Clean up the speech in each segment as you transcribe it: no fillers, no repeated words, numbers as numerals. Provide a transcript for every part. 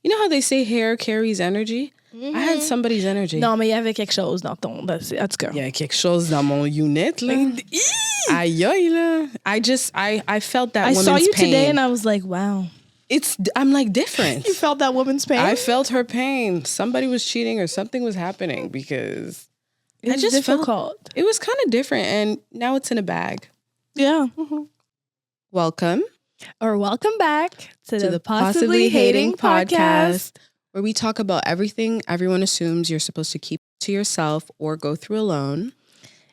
You know how they say hair carries energy? I had somebody's energy. Non, mais il y avait quelque chose dans ton... En tout cas. Il y a quelque chose dans mon unit, là. Aïe, aïe, là. I felt that woman's pain. I saw you today and I was like, wow. I'm like different. You felt that woman's pain? I felt her pain. Somebody was cheating or something was happening because it's difficult. It was kind of different and now it's in a bag. Yeah. Welcome back to the Possibly Hating podcast, where we talk about everything everyone assumes you're supposed to keep to yourself or go through alone.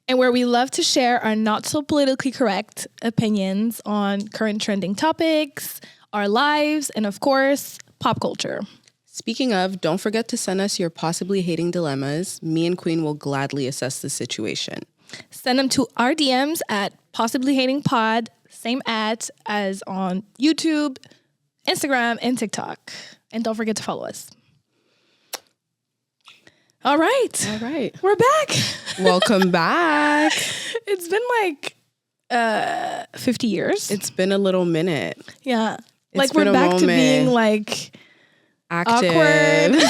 And where we love to share our not so politically correct opinions on current trending topics, our lives, and of course, pop culture. Speaking of, don't forget to send us your possibly hating dilemmas. Me and Queen will gladly assess the situation. Send them to our DMs at Possibly Hating Pod, same as on YouTube, Instagram, and TikTok. And don't forget to follow us. All right. We're back. Welcome back. It's been like 50 years. It's been a little minute. Yeah. Like we're back to being like active. Awkward.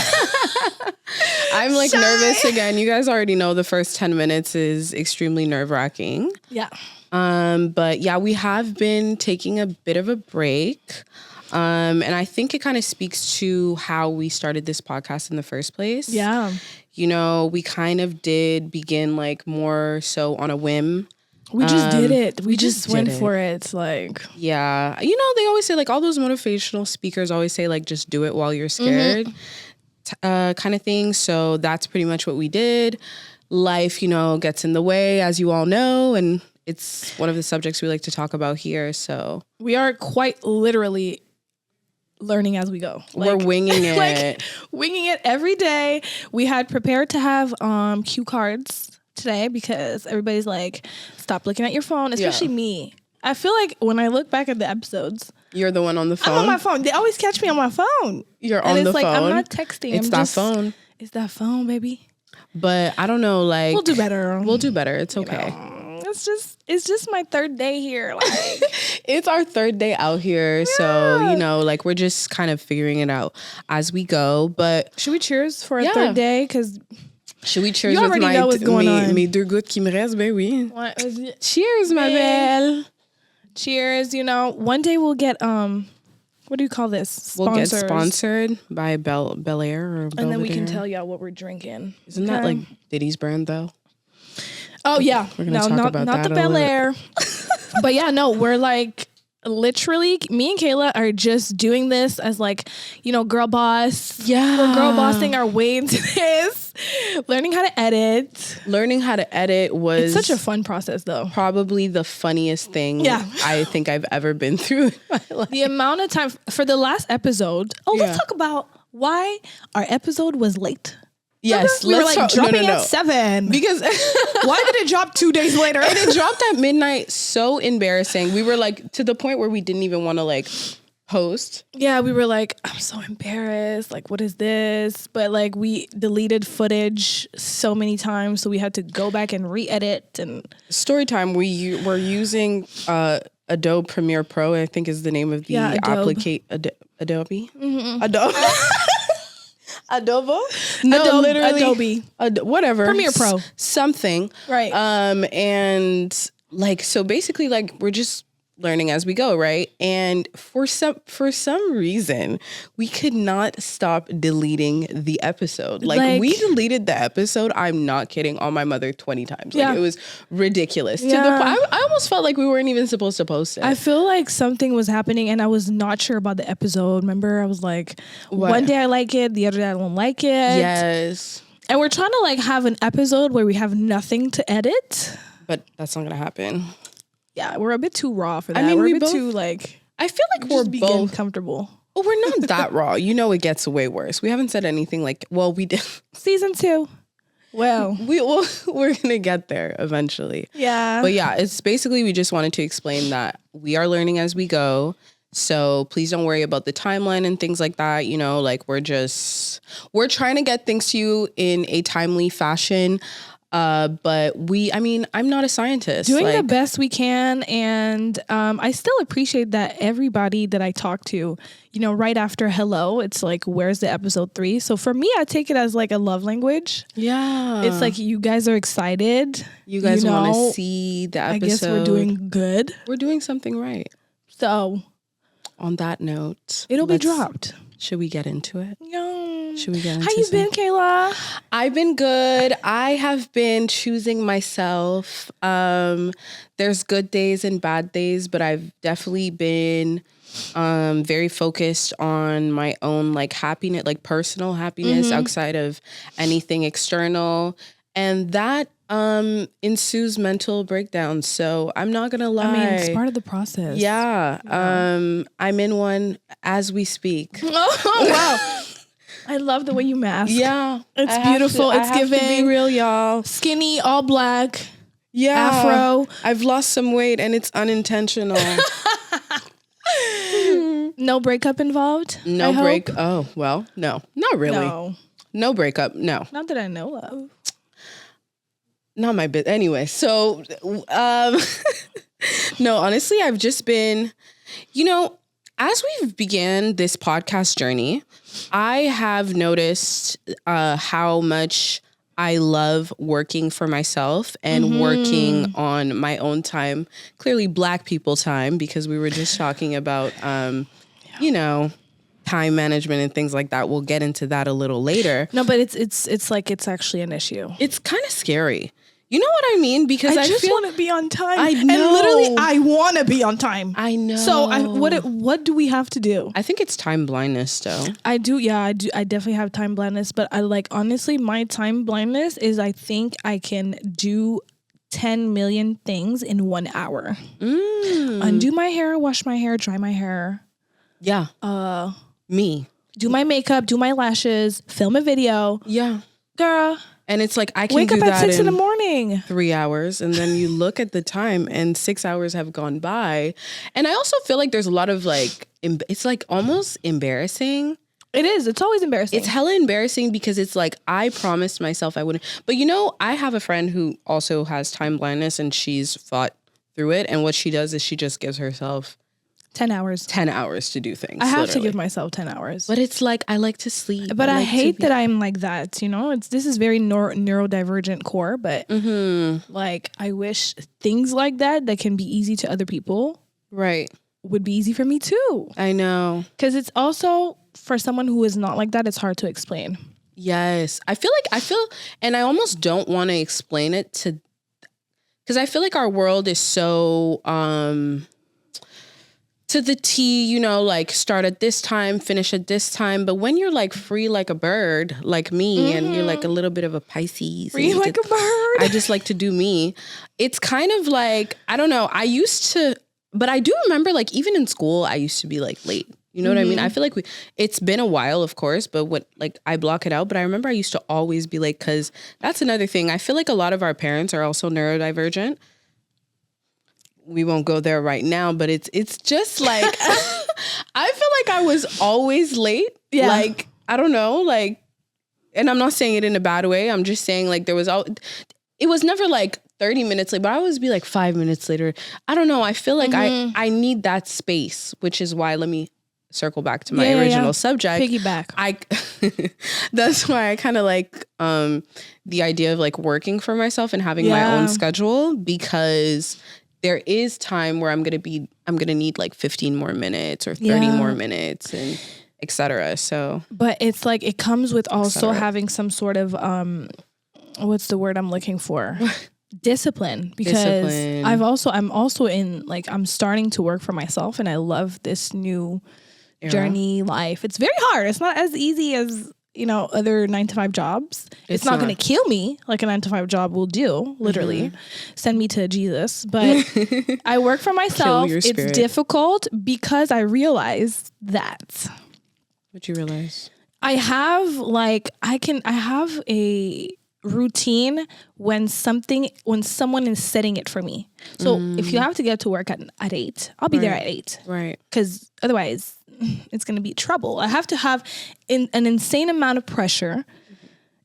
I'm like nervous again. You guys already know the first 10 minutes is extremely nerve-wracking. Yeah. But yeah, we have been taking a bit of a break. And I think it kind of speaks to how we started this podcast in the first place. Yeah. You know, we kind of did begin like more so on a whim. We just did it. We just went for it. Like, yeah. You know, they always say like all those motivational speakers always say like, just do it while you're scared kind of thing. So that's pretty much what we did. Life, you know, gets in the way, as you all know. And it's one of the subjects we like to talk about here. So we are quite literally learning as we go. We're winging it. Like winging it every day. We had prepared to have cue cards today because everybody's like, stop looking at your phone, especially me. I feel like when I look back at the episodes, you're the one on the phone. I'm on my phone. They always catch me on my phone. You're on the phone. I'm not texting. It's that phone. It's that phone, baby. But I don't know, like we'll do better. It's okay. You know, it's just my third day here. Like it's our third day out here. Yeah. So, you know, like we're just kind of figuring it out as we go. But should we cheers for a third day? Because should we cheers with mes deux gouttes qui me restent? Ben oui. Cheers, ma belle. Cheers. You know, one day we'll get what do you call this? Sponsors. We'll get sponsored by Bel Air or Belvedere. And then we can tell y'all what we're drinking. Isn't that like Diddy's brand though? Oh yeah. We're gonna talk about not that the Bel Air. But yeah, no, we're like literally me and Kayla are just doing this as like, you know, girl boss. Yeah. We're girl bossing our way into this. Learning how to edit. Learning how to edit was it's such a fun process though. Probably the funniest thing I think I've ever been through in my life. The amount of time for the last episode. Let's talk about why our episode was late. Yes, we were like dropping at 7 because why did it drop 2 days later? And it dropped at midnight. So embarrassing. We were like to the point where we didn't even want to like post. Yeah, we were like, I'm so embarrassed. Like, what is this? But like, we deleted footage so many times, so we had to go back and re-edit. And story time. We were using Adobe Premiere Pro. I think is the name of the application. Adobe. Mm-hmm. Adobe. Adobo? No, literally Adobe. Whatever. Premiere Pro. Something. Right. And like, so basically like we're just learning as we go, right? And for some reason, we could not stop deleting the episode. Like we deleted the episode, I'm not kidding, on my mother 20 times. Like it was ridiculous. Yeah. I almost felt like we weren't even supposed to post it. I feel like something was happening and I was not sure about the episode. Remember, I was like, one day I like it, the other day I don't like it. Yes. And we're trying to like have an episode where we have nothing to edit. But that's not gonna happen. Yeah, we're a bit too raw for that. I mean, we're a bit too like. I feel like we're both comfortable. Well, we're not that raw. You know, it gets way worse. We haven't said anything like. Well, we did season 2. Well, we're gonna get there eventually. Yeah. But yeah, it's basically we just wanted to explain that we are learning as we go. So please don't worry about the timeline and things like that. You know, like we're trying to get things to you in a timely fashion. But I'm not a scientist. Doing the best we can. And I still appreciate that everybody that I talk to, right after hello, it's like, where's the episode 3? So for me, I take it as like a love language. Yeah. It's like you guys are excited. You guys want to see the episode. I guess we're doing good. We're doing something right. So on that note, it'll be dropped. Should we get into it? No. Should we get into it? How you been, Kayla? I've been good. I have been choosing myself. There's good days and bad days, but I've definitely been very focused on my own like happiness, like personal happiness outside of anything external. And that ensues mental breakdowns. So I'm not gonna lie. I mean, it's part of the process. Yeah. I'm in one as we speak. Oh wow. I love the way you mask. Yeah. It's beautiful. It's giving. To be real, y'all. Skinny, all black. Yeah. Afro. I've lost some weight and it's unintentional. No breakup involved? No break. Oh, well, no. Not really. No breakup. No. Not that I know of. Not my bit. Anyway, so no, honestly, I've just been, as we've began this podcast journey, I have noticed how much I love working for myself and working on my own time. Clearly Black people time, because we were just talking about, time management and things like that. We'll get into that a little later. No, but it's like it's actually an issue. It's kind of scary. You know what I mean? Because I just want to be on time. I know. And literally, I want to be on time. I know. So what do we have to do? I think it's time blindness, though. I do. Yeah, I do. I definitely have time blindness. But honestly, my time blindness is I think I can do 10 million things in 1 hour. Undo my hair, wash my hair, dry my hair. Yeah. Me. Do my makeup, do my lashes, film a video. Yeah. Girl. And it's like, I can wake do up that at 6 in the morning. 3 hours. And then you look at the time and 6 hours have gone by. And I also feel like there's a lot of like, it's like almost embarrassing. It is. It's always embarrassing. It's hella embarrassing because it's like, I promised myself I wouldn't. But I have a friend who also has time blindness and she's fought through it. And what she does is she just gives herself 10 hours. 10 hours to do things. I have to give myself 10 hours. But it's like, I like to sleep. But I hate that I'm like that, this is very neurodivergent core, but like I wish things like that can be easy to other people. Right. Would be easy for me too. I know. Because it's also, for someone who is not like that, it's hard to explain. Yes. I feel, and I almost don't want to explain it because I feel like our world is so, to the T, like start at this time, finish at this time. But when you're like free like a bird, like me, and you're like a little bit of a Pisces. Free like a bird. I just like to do me. It's kind of like, I don't know. I used to, but I do remember like even in school, I used to be like late. You know what I mean? I feel like it's been a while, of course, but I block it out. But I remember I used to always be late because that's another thing. I feel like a lot of our parents are also neurodivergent. We won't go there right now, but it's just like, I feel like I was always late. Yeah. Like, I don't know, like, and I'm not saying it in a bad way. I'm just saying like it was never like 30 minutes late, but I always be like 5 minutes later. I don't know. I feel like I need that space, which is why, let me circle back to my original subject. Piggyback. That's why I kind of like the idea of like working for myself and having my own schedule, because there is time where I'm going to need like 15 more minutes or 30 more minutes and et cetera. So, but it's like, it comes with also having some sort of, what's the word I'm looking for? Discipline. Because I'm also in like, I'm starting to work for myself and I love this new journey life. It's very hard. It's not as easy as, other 9-to-5 jobs. It's not going to kill me like a 9-to-5 job will do, literally. Send me to Jesus. But I work for myself. It's difficult because I realized that. What'd you realize? I have I have a routine when someone is setting it for me. So if you have to get to work at 8, I'll be there at 8. Right. Because otherwise it's going to be trouble. I have to have an insane amount of pressure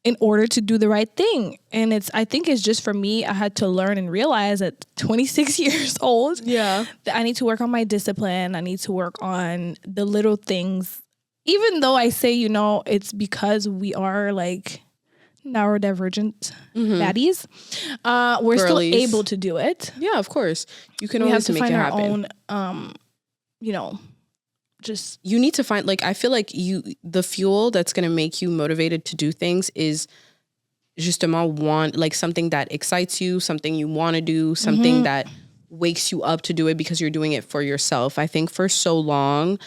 in order to do the right thing. And I think it's just for me, I had to learn and realize at 26 years old that I need to work on my discipline. I need to work on the little things. Even though I say, it's because we are like neurodivergent baddies, we're Girlies. still able to do it. Yeah, of course. You can We always have to make find it our happen. own, just You need to find, like, I feel like the fuel that's going to make you motivated to do things is justement like something that excites you, something you want to do, something that wakes you up to do it because you're doing it for yourself. I think for so long,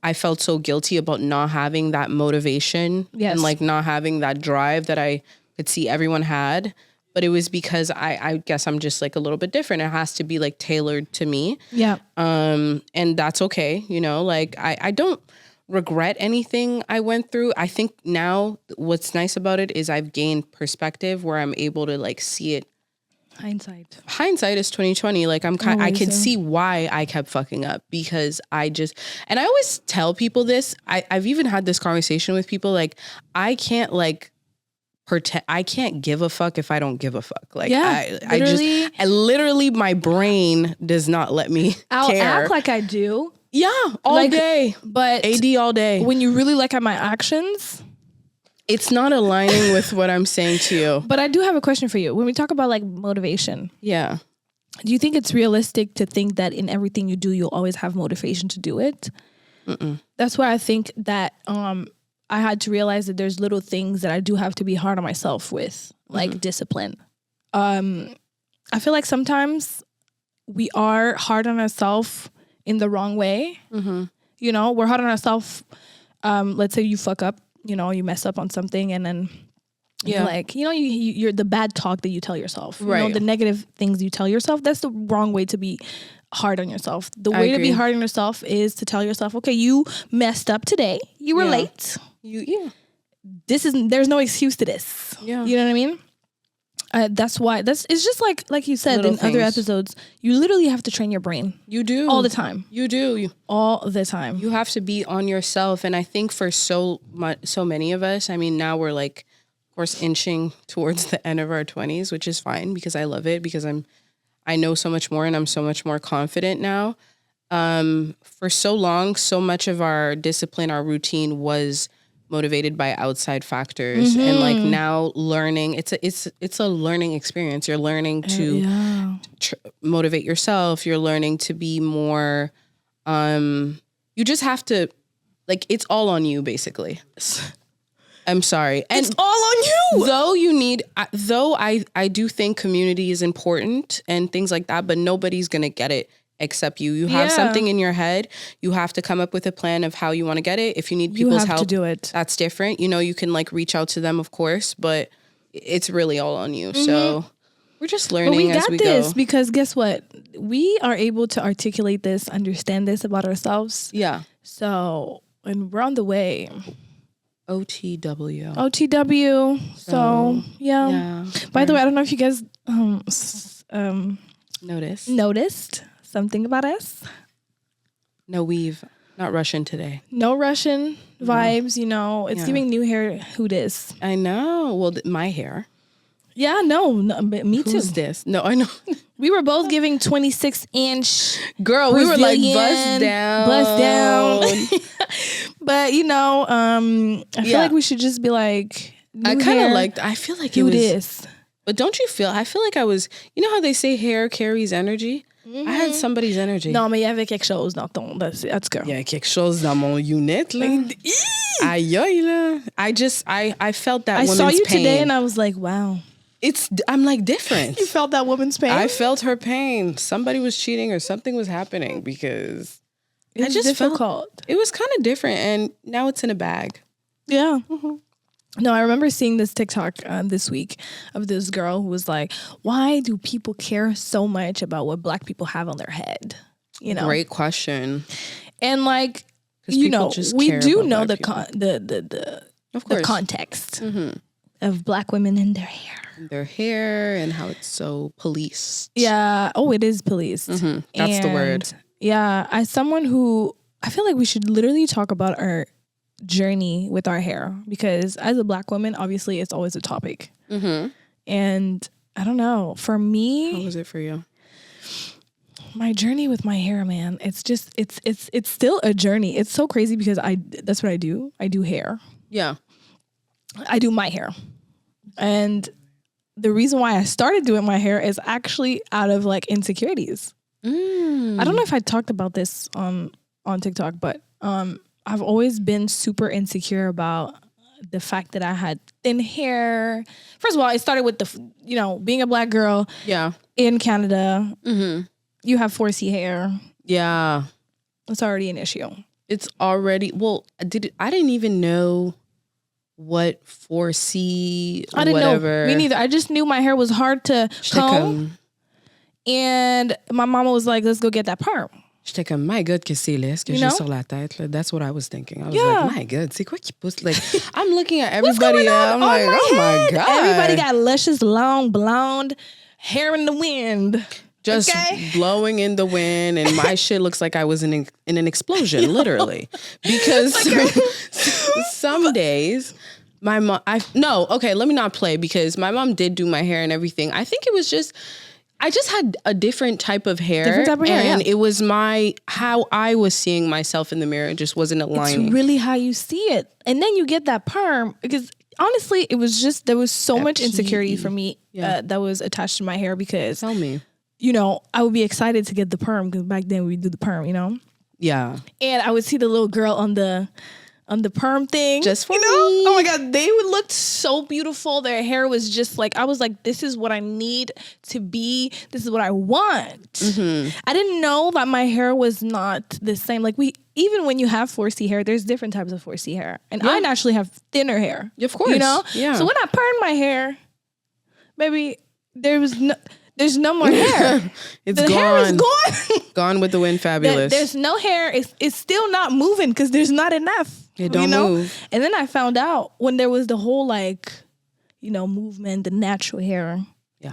I felt so guilty about not having that motivation and like not having that drive that I could see everyone had. But it was because I guess I'm just like a little bit different. It has to be like tailored to me. Yeah. And that's okay. Like I don't regret anything I went through. I think now what's nice about it is I've gained perspective where I'm able to like see it. Hindsight is 2020. Like I can see why I kept fucking up because and I always tell people this. I've even had this conversation with people. Like I can't like pretend. I can't give a fuck if I don't give a fuck. Like I literally my brain does not let me I'll care. act like I do. Yeah, all day. But AD all day. When you really look at my actions, it's not aligning with what I'm saying to you. But I do have a question for you. When we talk about like motivation, yeah, do you think it's realistic to think that in everything you do, you'll always have motivation to do it? That's why I think that I had to realize that there's little things that I do have to be hard on myself with, like discipline. I feel like sometimes we are hard on ourselves in the wrong way. We're hard on ourselves. Let's say you fuck up, you mess up on something and then you're like, you're the bad talk that you tell yourself, the negative things you tell yourself. That's the wrong way to be hard on yourself. The way to be hard on yourself is to tell yourself, okay, you messed up today. You were late. There's no excuse to this. Yeah. You know what I mean? That's why it's just like you said little in things. Other episodes, you literally have to train your brain. You do all the time. You do all the time. You have to be on yourself. And I think for so many of us, I mean, now we're like, of course, inching towards the end of our 20s, which is fine because I love it because I know so much more and I'm so much more confident now. For so long, so much of our discipline, our routine was motivated by outside factors and like now learning it's a learning experience. You're learning to motivate yourself. You're learning to be more you just have to like it's all on you basically. I'm sorry. And it's all on you. Though I do think community is important and things like that, but nobody's going to get it except you. You have something in your head. You have to come up with a plan of how you want to get it. If you need people's help, to do it. That's different. You can like reach out to them, of course, but it's really all on you. So we're just learning as we go. We got this because guess what? We are able to articulate this, understand this about ourselves. Yeah. So, and we're on the way. OTW. So, yeah. By the way, I don't know if you guys noticed something about us. No weave. Not Russian today. No Russian vibes, It's giving new hair. Who this? I know. Well, my hair. Yeah, no, but me too. Who's this? No, I know. We were both giving 26-inch. Girl, Brazilian, we were like bust down. But I feel like we should just be like. I kind of liked. I feel like it was. This. But don't you feel? I feel like I was. You know how they say hair carries energy. I had somebody's energy. Non, mais il y avait quelque chose dans ton. En tout cas. Il y a quelque chose dans mon unit là. Aïe aïe là. I felt that woman's pain. I saw you today and I was like, wow. I'm like different. You felt that woman's pain? I felt her pain. Somebody was cheating or something was happening because it was difficult. It was kind of different and now it's in a bag. Yeah. No, I remember seeing this TikTok this week of this girl who was like, why do people care so much about what Black people have on their head? Great question. And like, we do know the context of Black women and their hair. Their hair and how it's so policed. Yeah. Oh, it is policed. That's the word. Yeah. As someone who, I feel like we should literally talk about our journey with our hair, because as a Black woman, obviously it's always a topic. Mm-hmm. And I don't know, for me, how was it for you? My journey with my hair, man, it's just, it's still a journey. It's so crazy because that's what I do. I do hair. Yeah. I do my hair. And the reason why I started doing my hair is actually out of like insecurities. I don't know if I talked about this on TikTok, but I've always been super insecure about the fact that I had thin hair. First of all, it started with being a Black girl. Yeah. In Canada. Mm-hmm. You have 4C hair. Yeah. It's already an issue. It's already, I didn't even know what 4C, I didn't whatever. know. Me neither. I just knew my hair was hard to comb. And my mama was like, let's go get that perm. J'étais comme, my God, qu'est-ce que c'est là? Est-ce que j'ai sur la tête? Là? That's what I was thinking. I was like, my God, c'est quoi qui pousse? Like, I'm looking at everybody. I'm like, oh my God. Everybody got luscious, long, blonde hair in the wind. Just blowing in the wind, and my shit looks like I was in an explosion, literally. Because some days, my mom, let me not play, because my mom did do my hair and everything. I think it was just, I just had a different type of hair. And it was how I was seeing myself in the mirror. It just wasn't aligning. It's really how you see it. And then you get that perm, because honestly, it was just, there was so much insecurity for me that was attached to my hair, because. Tell me. I would be excited to get the perm, because back then we do the perm, Yeah. And I would see the little girl on the perm thing. Just for me. Oh my God, they would look so beautiful. Their hair was just like, I was like, this is what I need to be. This is what I want. Mm-hmm. I didn't know that my hair was not the same. Like even when you have 4C hair, there's different types of 4C hair. And I naturally have thinner hair. Of course. Yeah. So when I permed my hair, baby, there's no more hair. It's the gone. Hair is gone. Gone with the wind, fabulous. There's no hair. It's still not moving because there's not enough. It don't move. And then I found out when there was the whole movement, the natural hair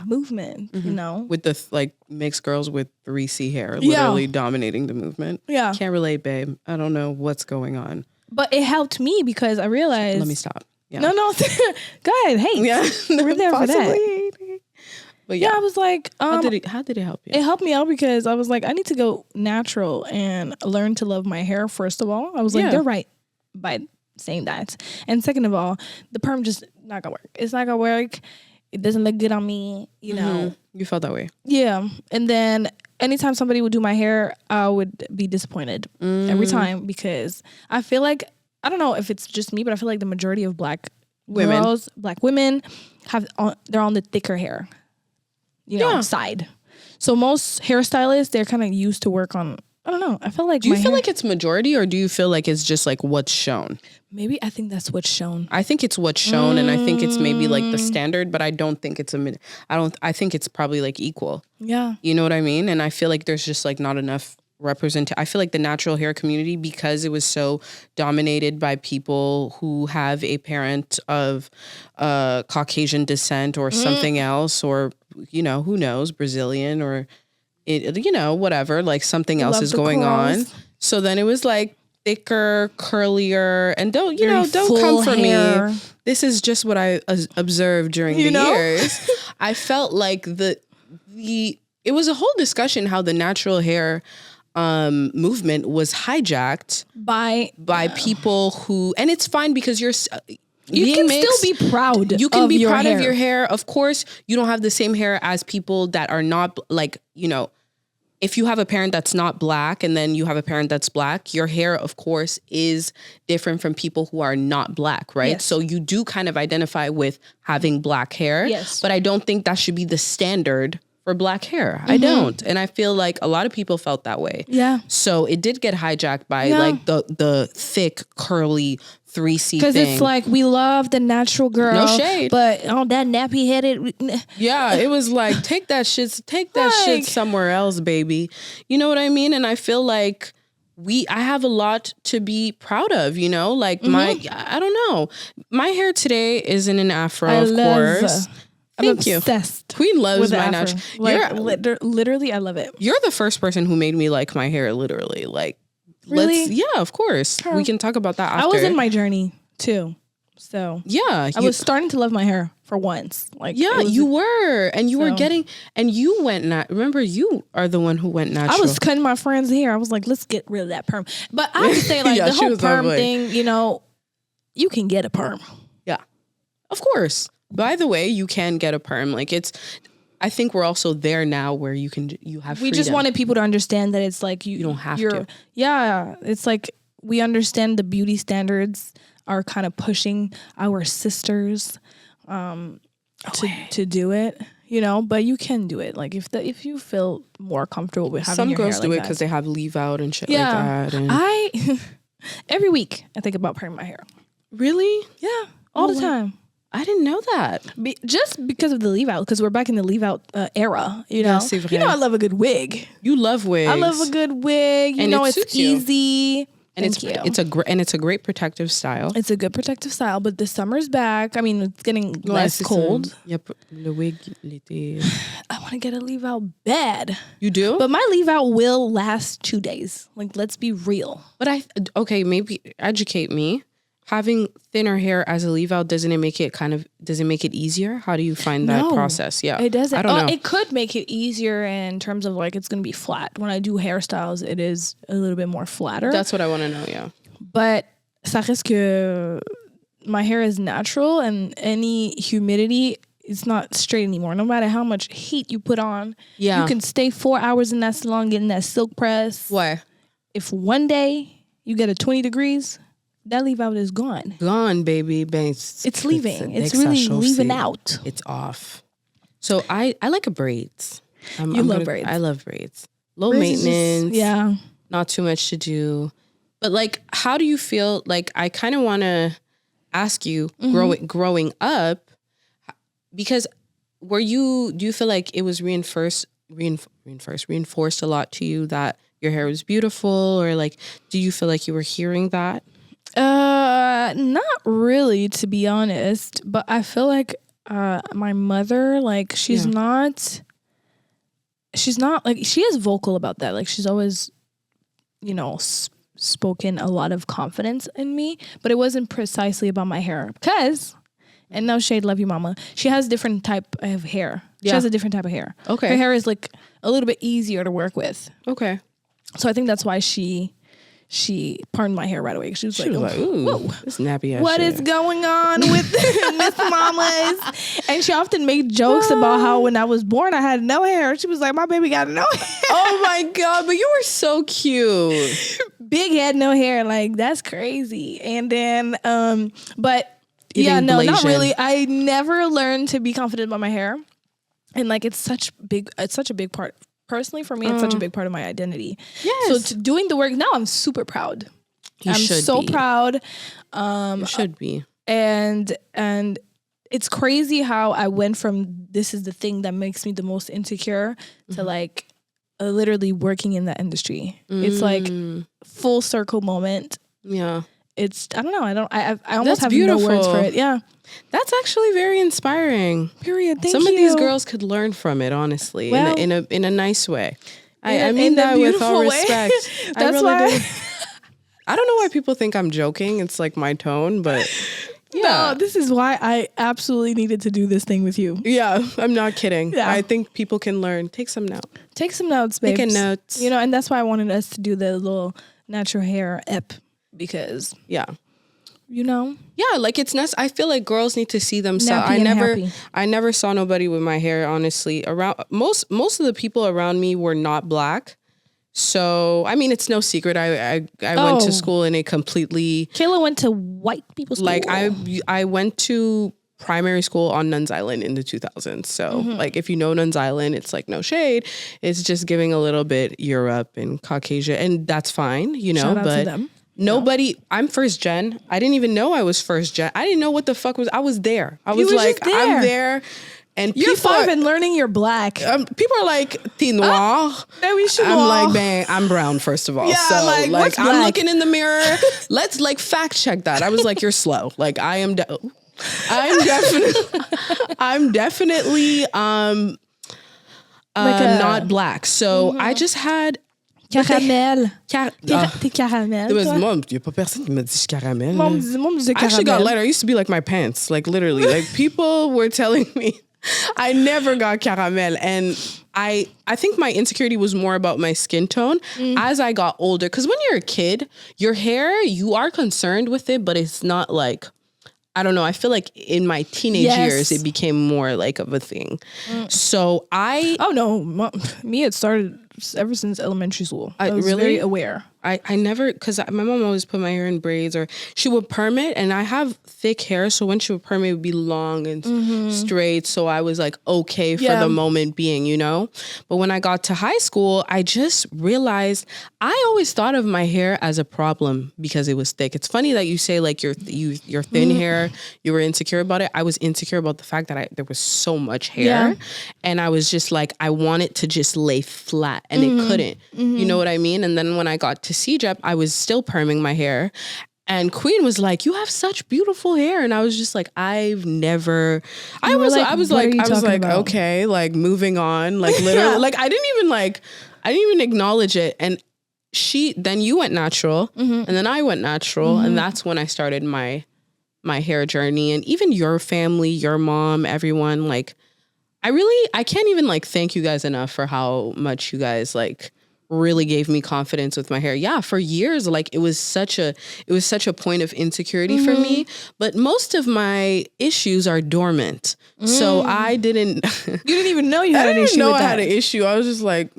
movement, With the mixed girls with 3C hair literally dominating the movement. Yeah. Can't relate, babe. I don't know what's going on. But it helped me because I realized. Let me stop. Yeah. No. Go ahead. Hey. Yeah. We're there for that. But yeah, I was like, how did it help you? It helped me out because I was like, I need to go natural and learn to love my hair. First of all, I was like, they're right by saying that. And second of all, the perm just not gonna work. It's not gonna work. It doesn't look good on me. You know, you felt that way. Yeah. And then anytime somebody would do my hair, I would be disappointed every time, because I feel like, I don't know if it's just me, but I feel like the majority of Black women they're on the thicker hair. Side. So most hairstylists, they're kind of used to work on, I don't know. I feel like do you feel like it's majority, or do you feel like it's just like what's shown? Maybe I think that's what's shown. I think it's what's shown, and I think it's maybe like the standard, but I don't think it's I think it's probably like equal. Yeah. You know what I mean? And I feel like there's just like not enough I feel like the natural hair community, because it was so dominated by people who have a parent of Caucasian descent or something else, or who knows, Brazilian, or whatever, like something else is going on. So then it was like thicker, curlier, and don't come for me. This is just what I observed during the years. I felt like it was a whole discussion how the natural hair movement was hijacked by people who, and it's fine because you can still be proud. You can be proud of your hair. Of course, you don't have the same hair as people that are not if you have a parent that's not Black and then you have a parent that's Black, your hair, of course, is different from people who are not Black, right? Yes. So you do kind of identify with having Black hair. Yes. But I don't think that should be the standard for Black hair. I don't. And I feel like a lot of people felt that way. Yeah. So it did get hijacked by like the thick, curly 3C thing. Because it's like, we love the natural girl. No shade. But on that nappy headed. Yeah, it was like, take that shit somewhere else, baby. You know what I mean? And I feel like I have a lot to be proud of, like I don't know. My hair today is in an afro, of course. Thank you. Obsessed. Queen loves my natural. Literally, I love it. You're the first person who made me like my hair, literally. Like, Really? Yeah, of course. We can talk about that after. I was in my journey too. So yeah, I was starting to love my hair for once. Like, yeah, you were, and you were getting, and you went remember, you are the one who went natural. I was cutting my friend's hair. I was like, let's get rid of that perm. But I have to say, like, Yeah, the whole perm lovely. thing, you know, you can get a perm. Yeah, of course. By the way, you can get a perm. Like, I think we're also there now where you have We freedom. just wanted people to understand that it's like you don't have to. Yeah, it's like we understand the beauty standards are kind of pushing our sisters to do it, you know, but you can do it. Like if you feel more comfortable with having some your girls hair do like it because that. they have leave out and shit like that. And I every week I think about perming my hair. really? Yeah, all the time. I didn't know that. Just because of the leave out, because we're back in the leave out era, you know. c'est vrai. You know, I love a good wig. You love wigs. I love a good wig. You And know, it it's suits you. easy. and Thank you. it's a great protective style. It's a good protective style, but the summer's back. I mean, it's getting less cold. Yep, le wig l'été. I want to get a leave out bad. You do? But my leave out will last 2 days. Like, let's be real. But maybe educate me. Having thinner hair as a leave out, does it make it easier? How do you find that process? Yeah. It doesn't. I don't know. It could make it easier in terms of like it's going to be flat. When I do hairstyles, it is a little bit more flatter. That's what I want to know, yeah. But ça reste que my hair is natural and any humidity, it's not straight anymore. No matter how much heat you put on, you can stay 4 hours in that salon getting that silk press. Why? If one day you get a 20 degrees, that leave out is gone. Gone, baby. It's leaving. It's really leaving out. It's off. So I like a braids. Love braids. I love braids. Low Braids maintenance. Yeah. Not too much to do. But like, how do you feel? Like, I kind of want to ask you, growing up, because do you feel like it was reinforced a lot to you that your hair was beautiful, or like, do you feel like you were hearing that? Not really, to be honest, but I feel like my mother, like she's not like, she is vocal about that. Like she's always, you know, spoken a lot of confidence in me, but it wasn't precisely about my hair because, and no shade, love you mama, she has different type of hair. She has a different type of hair. Okay. Her hair is like a little bit easier to work with. Okay. So I think that's why she parted my hair right away. She was like, ooh, whoa, this nappy ass what shit. is going on with Miss Mamas? And she often made jokes about how when I was born, I had no hair. She was like, my baby got no hair. Oh my God, but you were so cute. Big head, no hair. Like, that's crazy. And then, but Eating yeah, no, not Blasian. really. I never learned to be confident about my hair. And like, it's such a big part. Personally, for me, it's such a big part of my identity. Yes. So doing the work now, I'm super proud. You I'm should so be. proud. You should be. And it's crazy how I went from this is the thing that makes me the most insecure to like literally working in that industry. It's like full circle moment. Yeah. It's, I don't know. I almost That's have beautiful. no words for it. Yeah. That's actually very inspiring. Period. Thank Some you. of these girls could learn from it, honestly, Well, in a nice way. I in mean a that with beautiful all way. respect. I That's really why. do. I don't know why people think I'm joking. It's like my tone, but yeah. No, this is why I absolutely needed to do this thing with you. Yeah, I'm not kidding. Yeah. I think people can learn. Take some notes. Take some notes, babes. Taking notes. You know, and that's why I wanted us to do the little natural hair ep because, Yeah. you know. Yeah, like it's nice. I feel like girls need to see themselves. Nappy and happy. I never saw nobody with my hair, honestly. Around most of the people around me were not black. So, I mean, it's no secret. I went to school in a completely, Kayla went to white people's school. like I went to primary school on Nuns Island in the 2000s. So like if you know Nuns Island, it's like no shade. It's just giving a little bit Europe and Caucasia, and that's fine, you know, Shout out to but them. nobody, I'm first gen. I didn't even know I was first gen. I didn't know what the fuck I was there. I was were like, just there. I'm there. And You're people 5 are, and learning you're black. people are like, "T'es noir." I'm like, man, I'm brown, first of all. Yeah, so like, what's I'm black? looking in the mirror. Let's like fact check that. I was like, you're slow. Like I'm definitely Like not black. So I just had Caramel. T'es caramel. Moi, il n'y a pas personne qui m'a dit caramel. Moi, on me disait I actually got caramel. lighter. I used to be like my pants, like literally. Like people were telling me I never got caramel. And I think my insecurity was more about my skin tone as I got older. Because when you're a kid, your hair, you are concerned with it, but it's not like, I don't know. I feel like in my teenage years, it became more like of a thing. So Oh, no. Me, it started ever since elementary school. I was really? very aware. I never, because my mom always put my hair in braids, or she would perm it, and I have thick hair, so when she would perm it, it would be long and straight, so I was like, okay for the moment being, you know? But when I got to high school, I just realized I always thought of my hair as a problem because it was thick. It's funny that you say like your thin hair, you were insecure about it. I was insecure about the fact that there was so much hair, and I was just like, I wanted to just lay flat, and it couldn't. You know what I mean? And then when I got to CJEP, I was still perming my hair, and Queen was like, "You have such beautiful hair," and I was just like, "I've never." I was like, okay, like moving on, like literally, like I didn't even acknowledge it. And then you went natural, and then I went natural, and that's when I started my hair journey. And even your family, your mom, everyone, like, I can't even like thank you guys enough for how much you guys like really gave me confidence with my hair. Yeah, for years, like it was such a point of insecurity for me. But most of my issues are dormant. So I didn't. You didn't even know you had an issue. I didn't know with I that. had an issue. I was just like,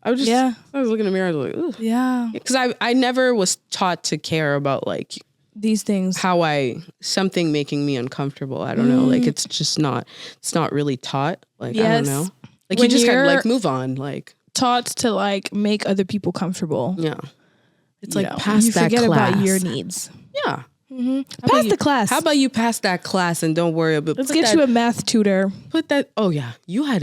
I was looking in the mirror. I was like, ugh. Yeah, because I never was taught to care about like these things. Something making me uncomfortable. I don't know. Like it's just not. It's not really taught. Like I don't know. Like when you just kind of like move on. Like. Taught to like make other people comfortable. Yeah. It's like pass that class. You forget about your needs. Yeah. Pass the class. How about you pass that class and don't worry about Let's get you a math tutor. Put that. Oh yeah. You had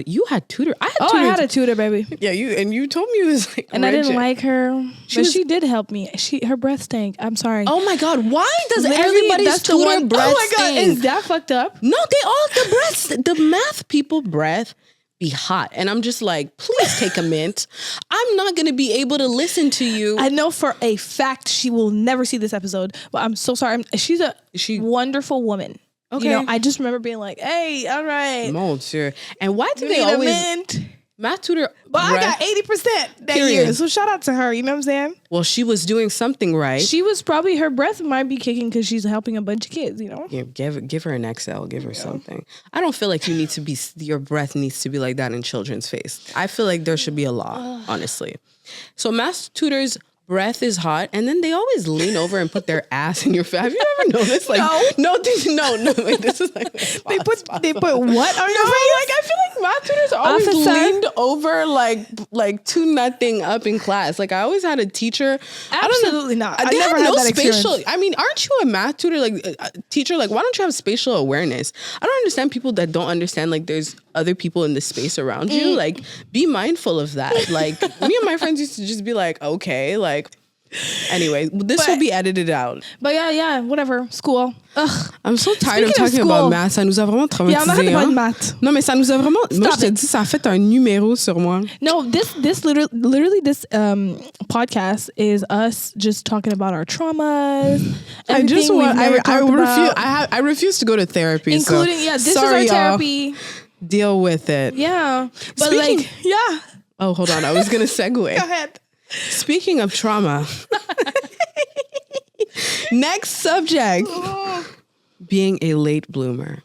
tutor. I had a tutor, baby. Yeah, you told me it was like and rigid. I didn't like her. She did help me. Her breath stank. I'm sorry. Oh my God. Why does everybody's tutor breath Oh my God. stink? Is that fucked up? No, the math people breath be hot, and I'm just like, please take a mint. I'm not gonna be able to listen to you. I know for a fact she will never see this episode, but I'm so sorry. She's a wonderful woman. Okay, you know, I just remember being like, "Hey, all right, mon Dieu." And why do they always math tutor? But I got 80% that year, so shout out to her. You know what I'm saying? Well, she was doing something right. She was probably, her breath might be kicking because she's helping a bunch of kids. You know? Yeah, give her an XL, give her something. I don't feel like your breath needs to be like that in children's face. I feel like there should be a law, honestly. So math tutors' breath is hot, and then they always lean over and put their ass in your face. Have you ever noticed? Like, no. Wait, this is like they put what on your face? Like, I feel like math tutors always leaned over like to nothing up in class. Like, I always had a teacher. Absolutely not. I never had had that spatial. Experience. I mean, aren't you a math tutor? Like, teacher? Like, why don't you have spatial awareness? I don't understand people that don't understand. Like, there's other people in the space around you. Like, be mindful of that. Like, me and my friends used to just be like, okay, like. Anyway, this will be edited out. But yeah, whatever. School. Ugh. I'm so tired of talking about math. Ça nous a vraiment traumatisé. Yeah, on arrête de parler de maths. Non, mais ça nous a vraiment. Moi, je te dis, ça a fait un numéro sur moi. No, this literally this podcast is us just talking about our traumas. I refuse to go to therapy. Including, this is our therapy. Deal with it. Yeah. But Oh, hold on. I was going to segue. Go ahead. Speaking of trauma, next subject, being a late bloomer.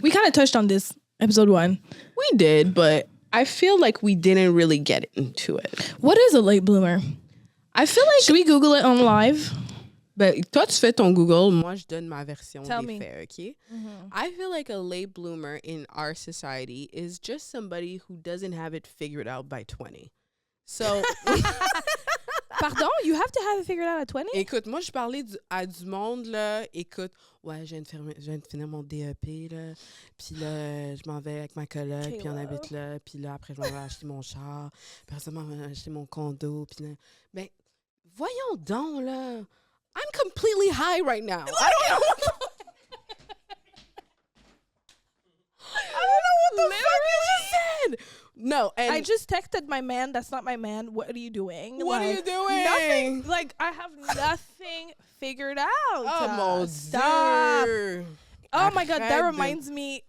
We kind of touched on this episode 1. We did, but I feel like we didn't really get into it. What is a late bloomer? I feel like... Should we Google it on live? Ben, toi, tu fais ton Google. Moi, je donne ma version Tell des me. faits, okay? I feel like a late bloomer in our society is just somebody who doesn't have it figured out by 20. So, Pardon? You have to have it figured out at 20? Écoute, moi, je parlais à du monde, là. Écoute, ouais, je viens de finir mon DEP, là. Puis là, je m'en vais avec ma coloc, puis on habite là. Puis là, après, je m'en vais acheter mon char. Puis après, ça, je m'en vais acheter mon condo. Puis là, ben, voyons donc, là. I'm completely high right now. I don't know what the fuck you just said. No, and I just texted my man. That's not my man. What are you doing? What are you doing? Nothing. Like, I have nothing figured out. Stop. Oh my God, that reminds me.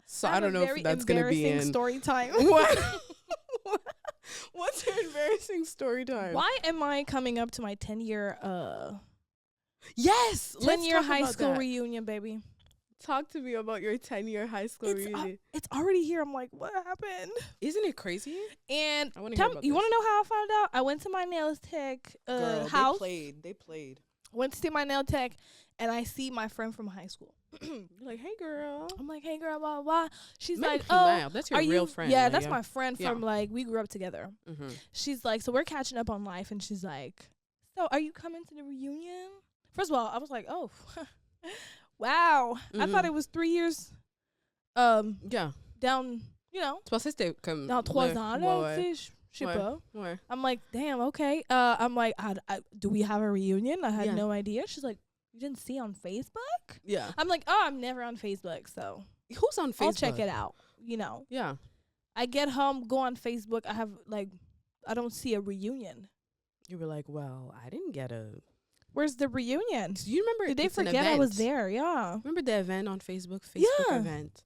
So I don't know if that's gonna be in story time. What? What's your embarrassing story time? Why am I coming up to my 10-year 10-year high school reunion, baby? Talk to me about your 10-year high school reunion. It's already here. I'm like, what happened? Isn't it crazy? And I want to hear about you this. want to know how I found out? I went to my nail tech Girl, house. They played. Went to see my nail tech, and I see my friend from high school. You're like, hey, girl. I'm like, hey, girl, blah, blah, blah. She's Maybe like, P-Mile. That's your are real you? friend. Yeah, like, that's my friend from, Yeah. like, we grew up together. Mm-hmm. She's like, so we're catching up on life, and she's like, so are you coming to the reunion? First of all, I was like, oh, wow. I thought it was 3 years Yeah. down, you know, C'est passé c'était comme... dans 3 ans, là, Ouais. tu sais, je sais pas. Ouais. I'm like, damn, okay. I'm like, do we have a reunion? I had Yeah. no idea. She's like, you didn't see on Facebook? Yeah. I'm like, oh, I'm never on Facebook, so Who's on Facebook? I'll check it out. You know, Yeah. I get home, go on Facebook. I don't see a reunion. You were like, well, I didn't get a... Where's the reunion? Do you remember? Did they it's an forget I was event. there? Yeah. Remember the event on Facebook? Yeah. Event.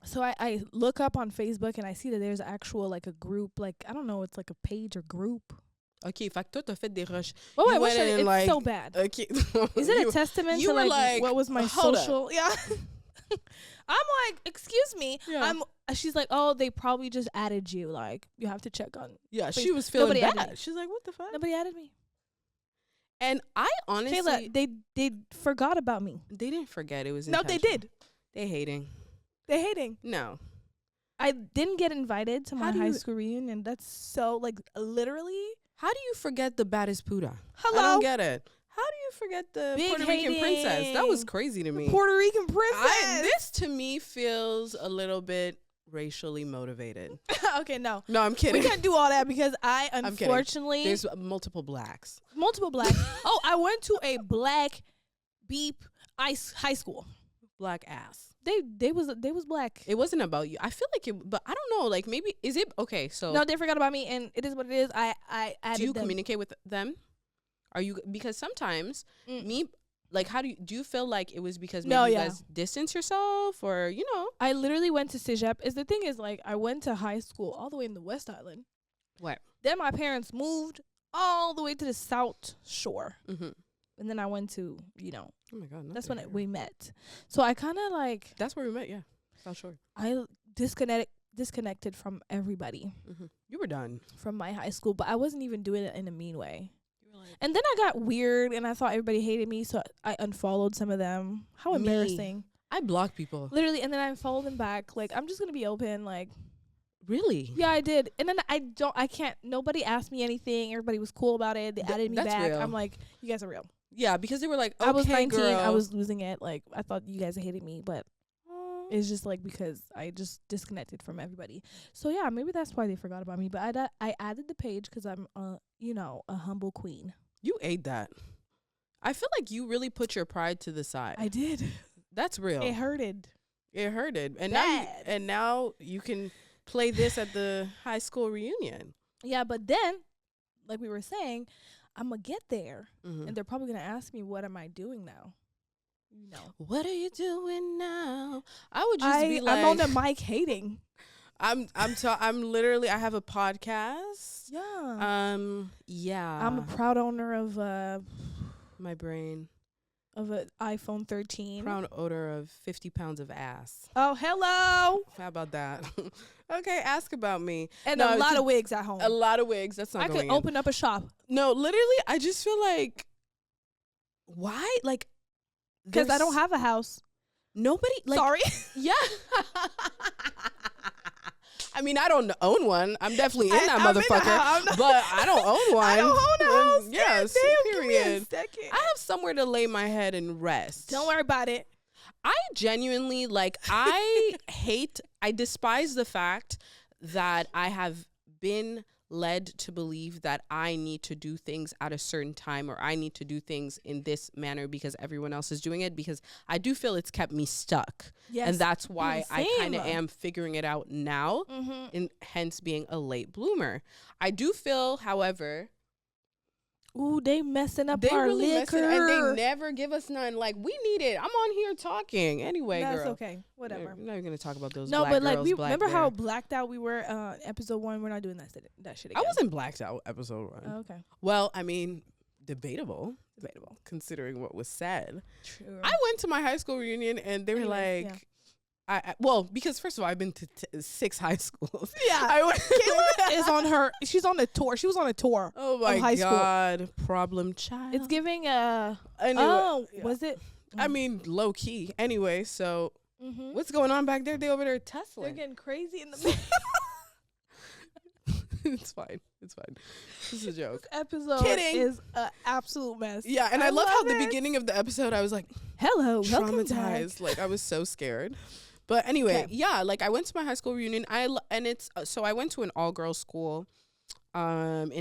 So I look up on Facebook and I see that there's actual like a group, like I don't know, it's like a page or group. Okay, fait que toi, t'as fait des rushs. Oh wait, You what's went in it's like, so bad. Okay. Is it a testament you to were like what was my hold up. social? Yeah. I'm like, excuse me. Yeah. She's like, oh, they probably just added you. Like, you have to check on. Yeah, she Facebook. was feeling Nobody added bad. me. She's like, what the fuck? Nobody added me. And I honestly... Kayla, they forgot about me. They didn't forget. It was No, they intentional. did. They hating. They hating. No. I didn't get invited to How my do high you- school reunion. That's so like literally. How do you forget the baddest Puda? Hello? I don't get it. How do you forget the Big Puerto Rican hating. princess? That was crazy to me. Puerto Rican princess. This to me feels a little bit racially motivated. Okay, no. No, I'm kidding. We can't do all that because I I'm kidding. unfortunately There's multiple blacks. multiple black. Oh, I went to a black beep high school. Black ass. They was black. It wasn't about you. I feel like it, but I don't know. Like maybe is it okay? So No, they forgot about me, and it is what it is. I added do you them. communicate with them? Are you because sometimes me like how do you feel like it was because maybe No, you yeah. guys distance yourself or you know I literally went to Cégep. Is the thing is like I went to high school all the way in the West Island. what? Then my parents moved all the way to the South Shore, Mm-hmm. and then I went to Oh my god, that's when we met. So I kind of like that's where we met. Yeah, South Shore. I disconnected from everybody Mm-hmm. You were done. from my high school, but I wasn't even doing it in a mean way. You were like And then I got weird, and I thought everybody hated me, so I unfollowed some of them. How Me. embarrassing! I block people. Literally, and then I followed them back. Like I'm just gonna be open. Like Really? yeah, I did. And then I can't. Nobody asked me anything. Everybody was cool about it. They added me that's back. real. I'm like, you guys are real. Yeah, because they were like, okay, I was 19. girl. I was losing it. Like I thought you guys hated me, but it's just like because I just disconnected from everybody. So yeah, maybe that's why they forgot about me. But I added the page because I'm a humble queen. You ate that. I feel like you really put your pride to the side. I did. That's real. It hurted. It hurted, and Bad. now you can play this at the high school reunion. Yeah, but then, like we were saying, I'm gonna get there, Mhm. and they're probably gonna ask me, "What am I doing now?" No. What are you doing now? I would just be like, I'm on the mic hating. I'm literally. I have a podcast. Yeah. Yeah. I'm a proud owner of my brain. an iPhone 13. Proud odor of 50 pounds of ass. Oh, hello. How about that? Okay, ask about me. And No, a lot it's of wigs at home. A lot of wigs. That's not I going could in. open up a shop No, literally, I just feel like, why? Like, because I don't have a house. nobody. Like, Sorry. Yeah. I mean, I don't own one. I'm definitely in that I'm in the motherfucker, house. but I don't own one. I don't own a house. Yes, Damn, give me a period. second. I have somewhere to lay my head and rest. Don't worry about it. I genuinely I despise the fact that I have been led to believe that I need to do things at a certain time, or I need to do things in this manner because everyone else is doing it, because I do feel it's kept me stuck. Yes. And that's why I kind of Same. am figuring it out now, and hence being a late bloomer. I do feel, however, ooh, they messing up they our really liquor. messing, and they never give us none. Like, we need it. I'm on here talking anyway. That's girl. Okay, whatever. We're not even gonna talk about those. No, black but like girls, we black remember hair. how blacked out we were. Episode 1. We're not doing that shit again. I wasn't blacked out episode 1. Oh, okay. Well, I mean, debatable, considering what was said. True. I went to my high school reunion and they were like, well, because first of all, I've been to 6 high schools. Yeah, Kayla is on her. She's on a tour. She was on a tour. Oh my high God, problem child. It's giving Anyway, was it? I mean, low key. Anyway, so what's going on back there? They over there Tesla. They're getting crazy in the It's fine. It's fine. This is a joke. This episode is an absolute mess. Yeah, and I love how the it. beginning of the episode I was like, hello, welcome back. traumatized. Like, I was so scared. But anyway, yeah, like I went to my high school reunion. So I went to an all-girls school in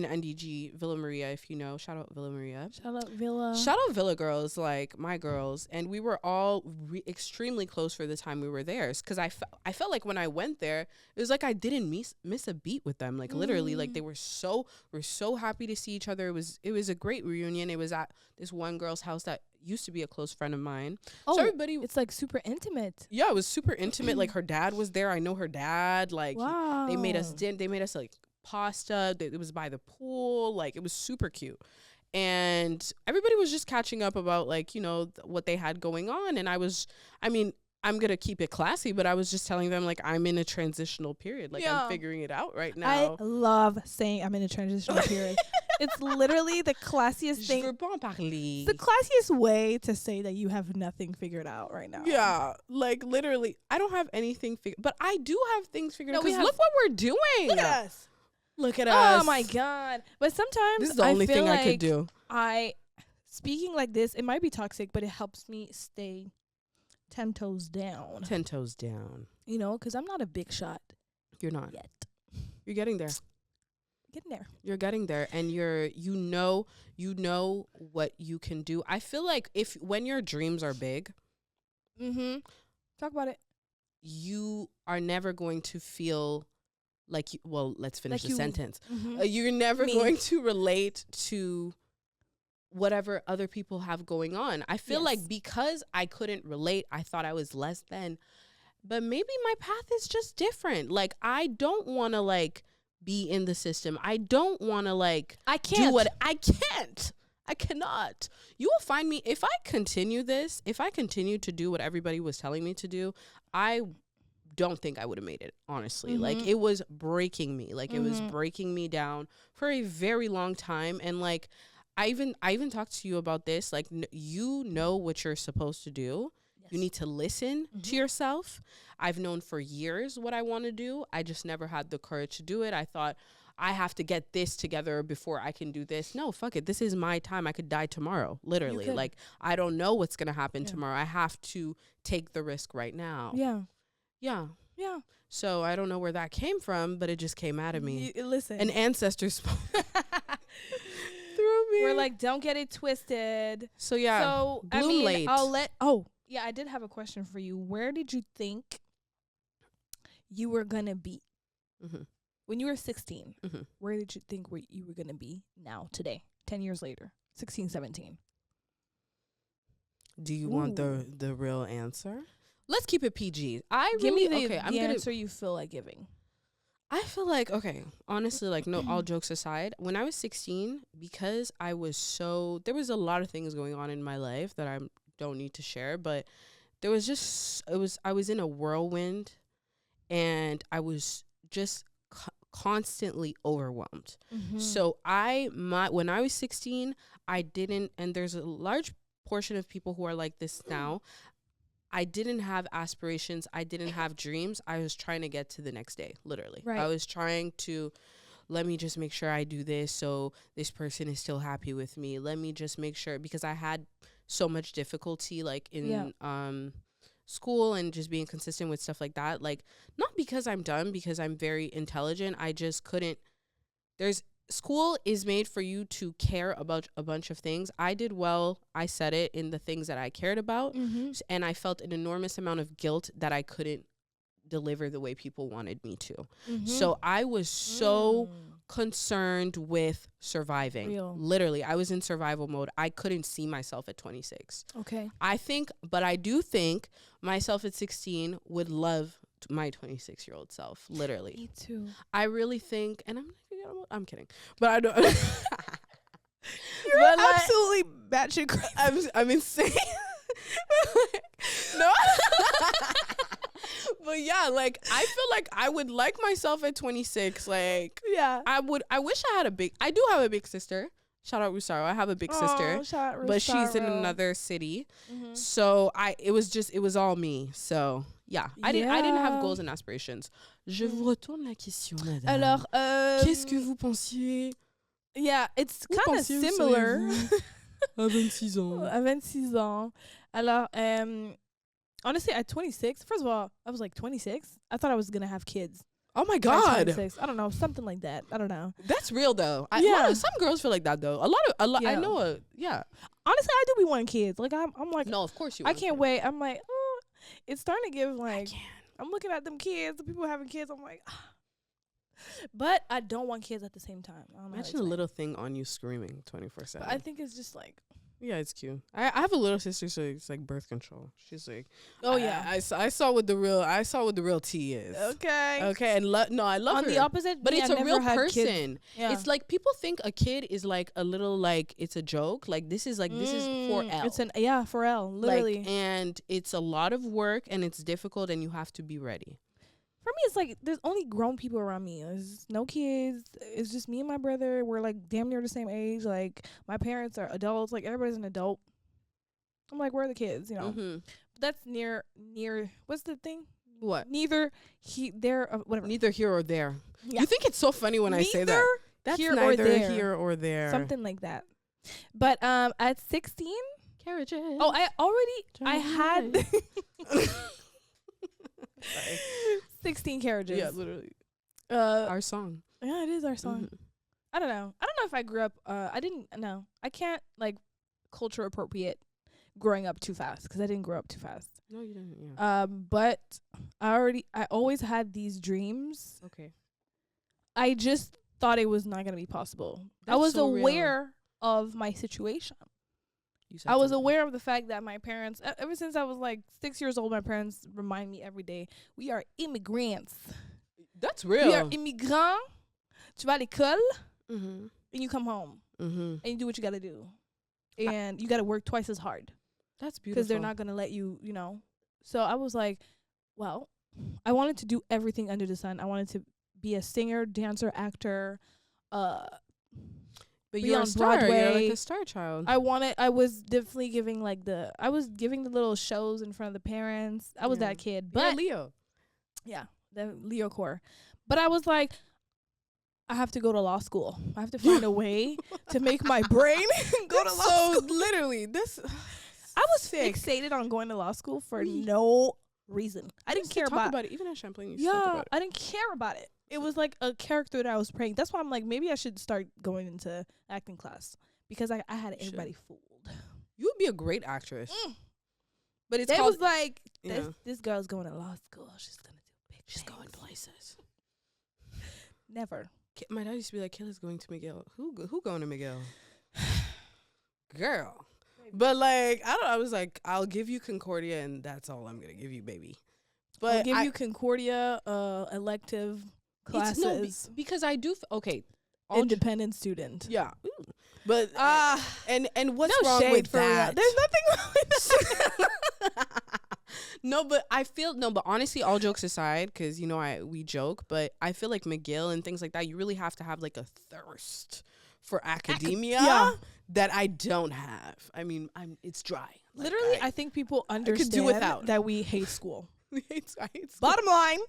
NDG, Villa Maria, if you know. Shout out Villa Maria. Shout out Villa. Shout out Villa girls, like my girls. And we were all extremely close for the time we were there. Because I felt like when I went there, it was like I didn't miss a beat with them. Like literally, like we're so happy to see each other. It was a great reunion. It was at this one girl's house that used to be a close friend of mine. Oh, so everybody, it's like super intimate. Yeah, it was super intimate. Like her dad was there. I know her dad. Like wow. They made us like pasta. It was by the pool. Like it was super cute. And everybody was just catching up about like, you know, what they had going on. And I'm going to keep it classy, but I was just telling them like I'm in a transitional period. Like I'm figuring it out right now. I love saying I'm in a transitional period. It's literally the classiest thing. The classiest way to say that you have nothing figured out right now. Yeah, like literally, I don't have anything figured, but I do have things figured out. Because look what we're doing. Look at us. Look at us. Oh my God. But sometimes this is the only thing I could do. Speaking like this, it might be toxic, but it helps me stay 10 toes down. 10 toes down. You know, because I'm not a big shot. You're not. Yet. You're getting there. Getting there. You're getting there, and you know what you can do. I feel like when your dreams are big, talk about it. You are never going to feel like let's finish the sentence. You're never going to relate to whatever other people have going on. I feel like because I couldn't relate, I thought I was less than, but maybe my path is just different. Like I don't want to like be in the system. I don't want to like do what I can't. I cannot. You will find me if I continue to do what everybody was telling me to do. I don't think I would have made it, honestly. Like it was breaking me. Like it was breaking me down for a very long time. And like I even talked to you about this. Like you know what you're supposed to do. You need to listen to yourself. I've known for years what I want to do. I just never had the courage to do it. I thought I have to get this together before I can do this. No, fuck it. This is my time. I could die tomorrow, literally. Like, I don't know what's going to happen tomorrow. I have to take the risk right now. Yeah. So I don't know where that came from, but it just came out of me. Listen. An ancestor spoke through me. We're like, don't get it twisted. So yeah. So bloom late. Yeah, I did have a question for you. Where did you think you were going to be? When you were 16, where did you think you were going to be now, today, 10 years later, 16, 17? Do you want the real answer? Let's keep it PG. Give me the answer you feel like giving. I feel like, okay, honestly, like, no, all jokes aside, when I was 16, because there was a lot of things going on in my life that I don't need to share, but there was I was in a whirlwind, and I was just constantly overwhelmed. So when I was 16, I didn't, and there's a large portion of people who are like this now, I didn't have aspirations. I didn't have dreams. I was trying to get to the next day, literally. Right. I was trying to, let me just make sure I do this so this person is still happy with me. Let me just make sure, because I had so much difficulty like in school and just being consistent with stuff like that. Like, not because I'm dumb, because I'm very intelligent. I just couldn't School is made for you to care about a bunch of things. I did well. I said it in the things that I cared about. And I felt an enormous amount of guilt that I couldn't deliver the way people wanted me to. So I was so concerned with surviving. Literally, I was in survival mode. I couldn't see myself at 26. Okay. But I do think myself at 16 would love my 26-year-old self. Literally. Me too. I really think, and I'm kidding, but I don't. You're absolutely batshit crazy. I'm insane. No. But yeah, like I feel like I would like myself at 26. Like, yeah, I wish I do have a big sister. Shout out Rusaro. I have a big sister, but she's in another city. So it was all me. So yeah, I didn't have goals and aspirations. Je vous retourne la question, madame. Alors, qu'est-ce que vous pensiez? Yeah, it's kind of similar. À 26 ans. À 26 ans. Alors, honestly, at 26, first of all, I was like 26. I thought I was gonna have kids. Oh my God. I don't know, something like that. I don't know. That's real though. Some girls feel like that though. A lot. Yeah. I know. Yeah. Honestly, I do be wanting kids. Like I'm like, no, of course you. I can't wait. I'm like, oh, it's starting to give like. I'm looking at them kids, the people having kids. I'm like, ah. But I don't want kids at the same time. Imagine a little thing on you screaming 24/7. I think it's just like. Yeah, it's cute. I have a little sister, so it's like birth control. She's like, oh yeah. I saw what the real tea is. Okay. And I love on her. the opposite, but it's a real person. Yeah. It's like people think a kid is like a little like it's a joke. Like this is for L. It's for L, literally. Like, and it's a lot of work and it's difficult and you have to be ready. For me, it's like there's only grown people around me. There's no kids. It's just me and my brother. We're like damn near the same age. Like my parents are adults. Like everybody's an adult. I'm like, where are the kids? You know. But that's near. What's the thing? What? Whatever. Neither here or there. Yeah. You think it's so funny when I say that? That's here neither or there. here or there. Something like that. But at 16, carriages. Oh, I had. 16 carriages. Yeah, literally. Our song. Yeah, it is our song. I don't know if I grew up. I didn't know. I can't like culture appropriate growing up too fast because I didn't grow up too fast. No, you didn't. Yeah. But I always had these dreams. Okay. I just thought it was not gonna be possible. That's I was so aware real. of my situation. I was aware of the fact that my parents, ever since I was like 6 years old, my parents remind me every day, we are immigrants. That's real. We are immigrants. Tu vas à l'école, and you come home, and you do what you got to do. And you got to work twice as hard. That's beautiful. Because they're not going to let you, you know. So I was like, well, I wanted to do everything under the sun. I wanted to be a singer, dancer, actor, but you're a star. Broadway. You're like a star child. I was definitely giving giving the little shows in front of the parents. I was that kid. But Leo. Yeah, the Leo core. But I was like, I have to go to law school. I have to find a way to make my brain go to law school. So literally, this I was fixated on going to law school for no reason. I didn't care about it. Even at Champlain, I didn't care about it. It was like a character that I was playing. That's why I'm like, maybe I should start going into acting class because I had everybody fooled. You would be a great actress. But it was like, this girl's going to law school. She's going to do big things. She's going places. Never. My dad used to be like, Kayla's going to Miguel. Who going to Miguel? Girl. But like, I was like, I'll give you Concordia and that's all I'm going to give you, baby. But I'll give you Concordia elective classes. Because I do independent student. Yeah. But and what's no wrong with that? There's nothing wrong with that. But honestly, all jokes aside, because we joke, but I feel like McGill and things like that, you really have to have like a thirst for academia that I don't have. I mean, it's dry. Literally, I think people understand that we hate school. I hate school. Bottom line.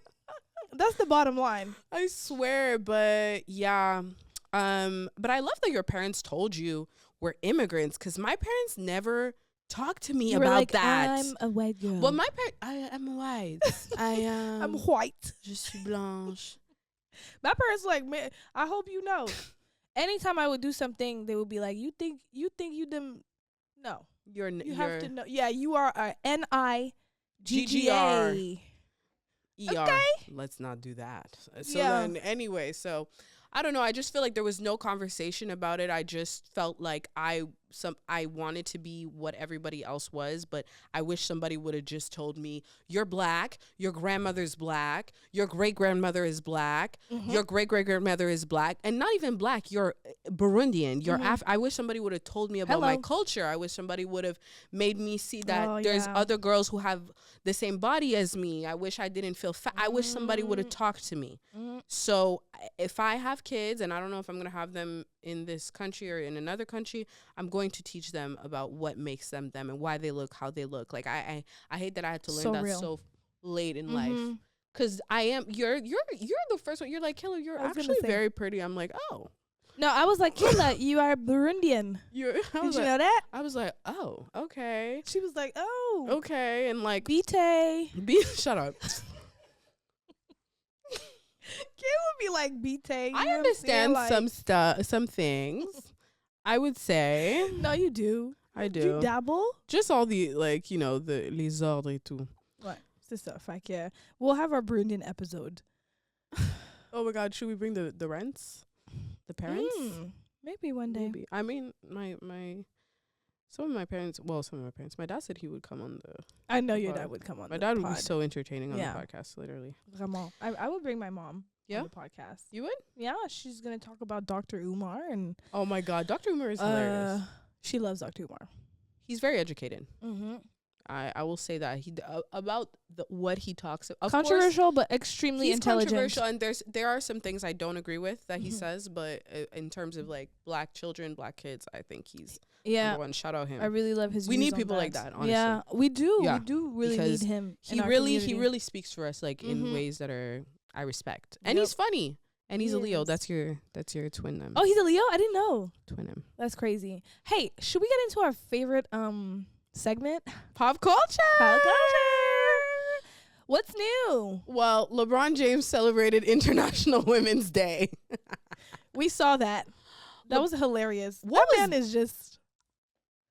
That's the bottom line. I swear, but yeah. But I love that your parents told you we're immigrants, because my parents never talked to me about that. I'm a white girl. Well, my parents, I'm white. I'm white. Je suis blanche. My parents like, man, I hope you know. Anytime I would do something, they would be like, you think you them? No, you have to know. Yeah, you are a NIGGA. ER. Okay. Let's not do that. So then anyway, so I don't know. I just feel like there was no conversation about it. I just felt like I wanted to be what everybody else was, but I wish somebody would have just told me, you're black, your grandmother's black, your great grandmother is black, your great great grandmother is black, and not even black, you're Burundian, you're I wish somebody would have told me about my culture. I wish somebody would have made me see that there's other girls who have the same body as me. I wish I didn't feel fat. I wish somebody would have talked to me. So if I have kids, and I don't know if I'm going to have them in this country or in another country, I'm going to teach them about what makes them them and why they look how they look. Like I hate that I had to learn that so late in life, because I am you're the first one. You're like, Kayla, you're actually very pretty. I'm like, oh no, I was like, Kayla, you are Burundian. Did you know that? I was like, oh, okay. She was like, oh, okay, and like Bite. Shut up. Kayla would be like Bite. I understand some things. I would say. No, you do. I do. You dabble? Just all the, like, the les ordres et tout. What? C'est ça. Fait que we'll have our Burundian episode. Oh my God, should we bring the rents? The parents? Maybe one day. Maybe. I mean, some of my parents, my dad said he would come on the I know your dad would come on my dad would be so entertaining on the podcast, literally. Vraiment. I would bring my mom on the podcast. You would? Yeah, she's going to talk about Dr. Umar. And oh my God, Dr. Umar is hilarious. She loves Dr. Umar. He's very educated. I will say that he about what he talks about. Controversial, but extremely intelligent. Controversial, and there are some things I don't agree with that he says, but in terms of like black children, black kids, I think he's number one. Shout out him. I really love his. We need people like that. Honestly, yeah, we do. Yeah. We do really need him. He really speaks for us like in ways that I respect, and he's funny. And he's a Leo. That's your twin name. Oh, he's a Leo? I didn't know. Twin name. That's crazy. Hey, should we get into our favorite segment? Pop culture. Pop culture. What's new? Well, LeBron James celebrated International Women's Day. We saw that. That was hilarious. That man is just...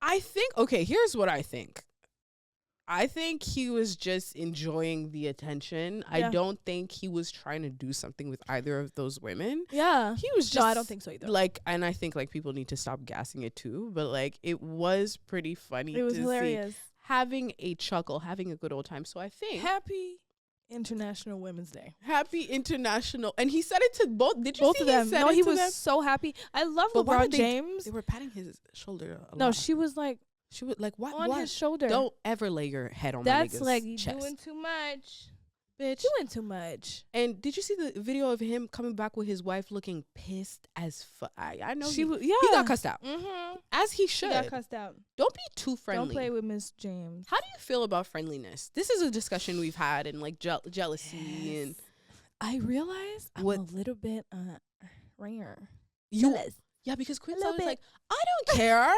I think... Okay, here's what I think. I think he was just enjoying the attention. Yeah. I don't think he was trying to do something with either of those women. Yeah. He was just... No, I don't think so either. Like, and I think, like, people need to stop gassing it too. But, like, it was pretty funny. It was hilarious. Having a chuckle, having a good old time. So I think... Happy International Women's Day. Happy International. And he said it to both. Did you both see of them? He said no, it he to was them? so happy. I love LeBron James. They were patting his shoulder a lot. No, she was like... She was like, what? On his shoulder. Don't ever lay your head on That's my nigga's like, you chest. doing too much. Bitch. Doing too much. And did you see the video of him coming back with his wife looking pissed as fuck? I know he got cussed out. As he should. He got cussed out. Don't be too friendly. Don't play with Miss James. How do you feel about friendliness? This is a discussion we've had, and like jealousy and... I realized I'm a little bit rare. Jealous. Yeah, because Queen is like, I don't care.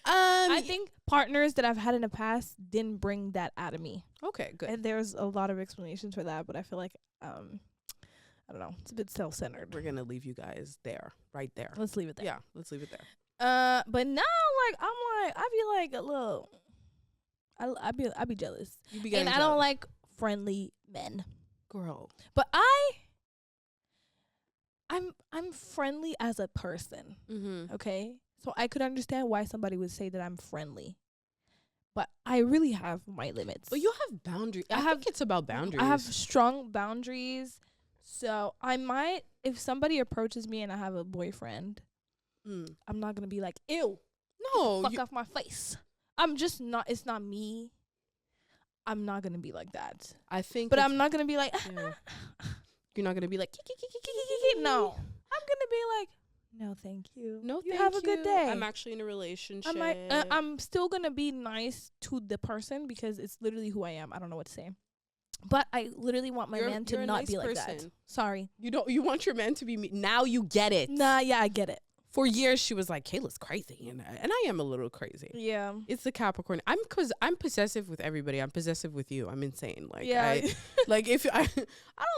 I think partners that I've had in the past didn't bring that out of me. Okay, good. And there's a lot of explanations for that, but I feel like, I don't know, it's a bit self-centered. We're going to leave you guys there, right there. Let's leave it there. Yeah, let's leave it there. But now, like, I be like a little, I be jealous. You be getting jealous. I don't like friendly men. Girl. But I'm friendly as a person. Okay, so I could understand why somebody would say that I'm friendly, but I really have my limits. But you have boundaries. I think it's about boundaries. I have strong boundaries, so I might, if somebody approaches me and I have a boyfriend, I'm not gonna be like, ew, no, fuck off my face. I'm just not. It's not me. I'm not gonna be like that. I think, but I'm not gonna be like. You're not gonna be like, no. I'm gonna be like, no, thank you. No, you have a good day. I'm actually in a relationship. I'm still gonna be nice to the person because it's literally who I am. I don't know what to say, but I literally want my man to not be like that. Sorry, you don't. You want your man to be me. Now you get it. Nah, yeah, I get it. for years she was like, Kayla's crazy, and I am a little crazy. Yeah, it's the Capricorn. I'm possessive with everybody. I'm possessive with you. I'm insane. Like yeah. like if I don't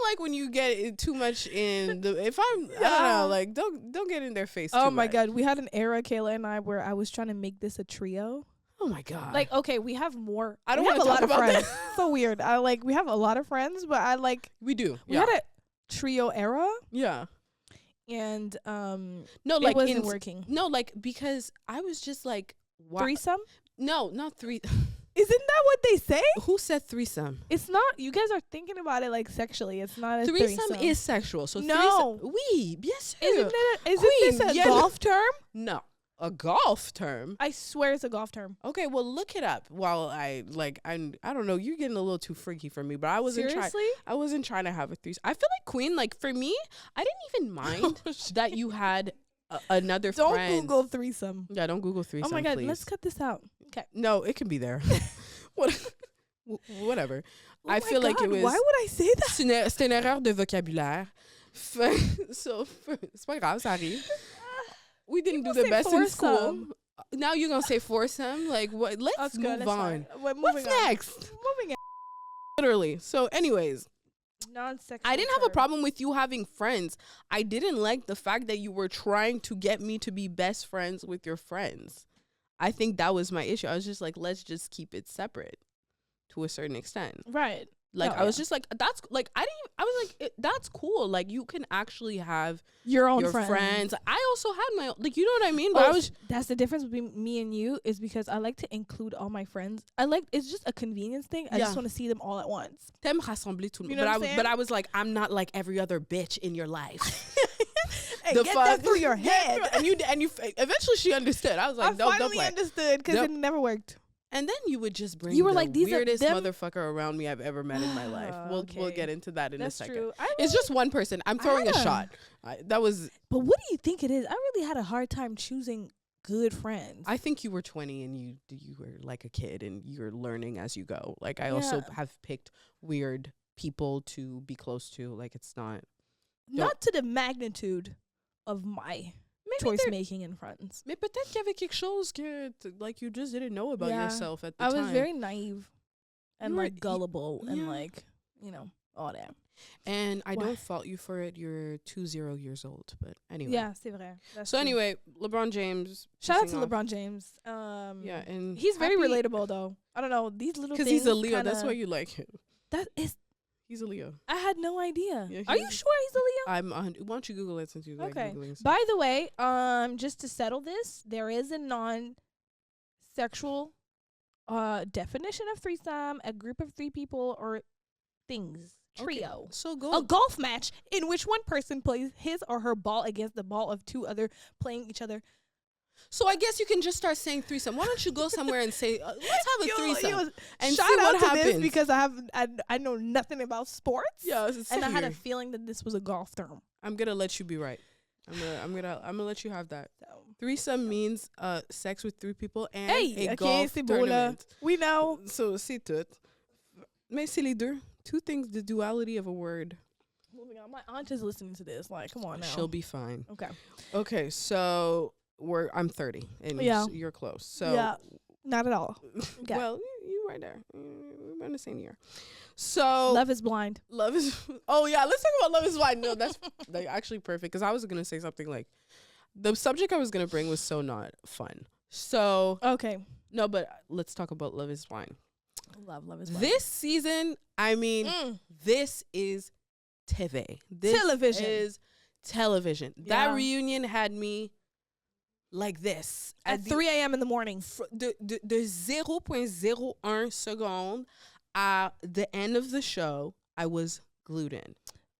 like when you get too much in the. If I'm I don't know, like don't get in their face. Oh too my much. God, we had an era, Kayla and I, where I was trying to make this a trio. Oh my God. Like, okay, we have more. I don't we have wanna a lot talk of about friends. So weird. We have a lot of friends, but we do. We had a trio era. Yeah. And no, it like wasn't working. No, like because I was just like threesome. No, not three. Isn't that what they say? Who said threesome? It's not. You guys are thinking about it like sexually. It's not a threesome. Is sexual. So no, oui, bien sûr. Isn't this a golf term? No, a golf term. I swear it's a golf term. Okay, well look it up. While I don't know. You're getting a little too freaky for me, but I wasn't Seriously. I wasn't trying to have a threesome. I feel like Queen. Like for me, I didn't even mind that you had another don't friend. Don't Google threesome. Yeah, don't Google threesome. Oh my God, please. let's cut this out. Okay. No, it can be there. Whatever. Oh I feel like it was. Why would I say that? C'est une erreur de vocabulaire. So c'est pas grave, ça arrive. We didn't do the best in school. Now you're gonna say foursome? Like what? Let's move on. What's next? Moving on. Literally. So, anyways. Non-sexual. I didn't have a problem with you having friends. I didn't like the fact that you were trying to get me to be best friends with your friends. I think that was my issue. I was just like, let's just keep it separate to a certain extent. Right. Like, I was just like, that's like, I was like, that's cool. Like, you can actually have your own friends. I also had my own, like, you know what I mean? But that's the difference between me and you, is because I like to include all my friends. It's just a convenience thing. I just want to see them all at once. T'aimes rassembler tout le monde. You know what I'm saying? But I was like, I'm not like every other bitch in your life. Hey, get that through your head. And you eventually she understood. I was like, I finally understood, because it never worked. And then you would just bring like, the weirdest motherfucker around me I've ever met in my life. We'll get into that in a second. True. It's just one person. I'm throwing a shot. But what do you think it is? I really had a hard time choosing good friends. I think you were 20 and you were like a kid and you're learning as you go. Like I also have picked weird people to be close to. Like it's not to the magnitude of my choice making in friends. Mais peut-être qu'il y avait quelque chose que like you just didn't know about yourself at the time. I was very naive and like gullible and like, you know, all that. And I don't fault you for it. You're 20 years old, but anyway. Yeah, c'est vrai. So anyway, LeBron James. Shout out to LeBron James. Yeah, and he's very relatable though. I don't know, these little things. Because he's a Leo. That's why you like him. He's a Leo. I had no idea. Yeah, are you sure he's a Leo? Why don't you Google it since you like Googling stuff? By the way, just to settle this, there is a non-sexual definition of threesome: a group of 3 people or things. Trio. Okay. So go a golf match in which one person plays his or her ball against the ball of 2 other playing each other. So I guess you can just start saying threesome. Why don't you go somewhere and say, let's have a threesome and shout see out what to happens? This because I know nothing about sports. Yeah, and I had a feeling that this was a golf term. I'm gonna let you be right. I'm gonna let you have that. So, threesome means sex with 3 people and a golf tournament. We know. So c'est tout. Mais c'est les deux. 2 things, the duality of a word. Moving on. My aunt is listening to this. Like, come on now. She'll be fine. Okay. So I'm 30 and you're close. So yeah, not at all. Okay. Well, you right there. We're in the same year. So Love is Blind. Oh yeah, let's talk about Love is Blind. No, that's like actually perfect because I was gonna say something like the subject I was gonna bring was so not fun. So okay, no, but let's talk about Love is Blind. Love is Blind. This season, I mean, this is TV. This television is television. Yeah. That reunion had me like this at 3 a.m. in the morning. De 0.01 seconde at the end of the show, I was glued in.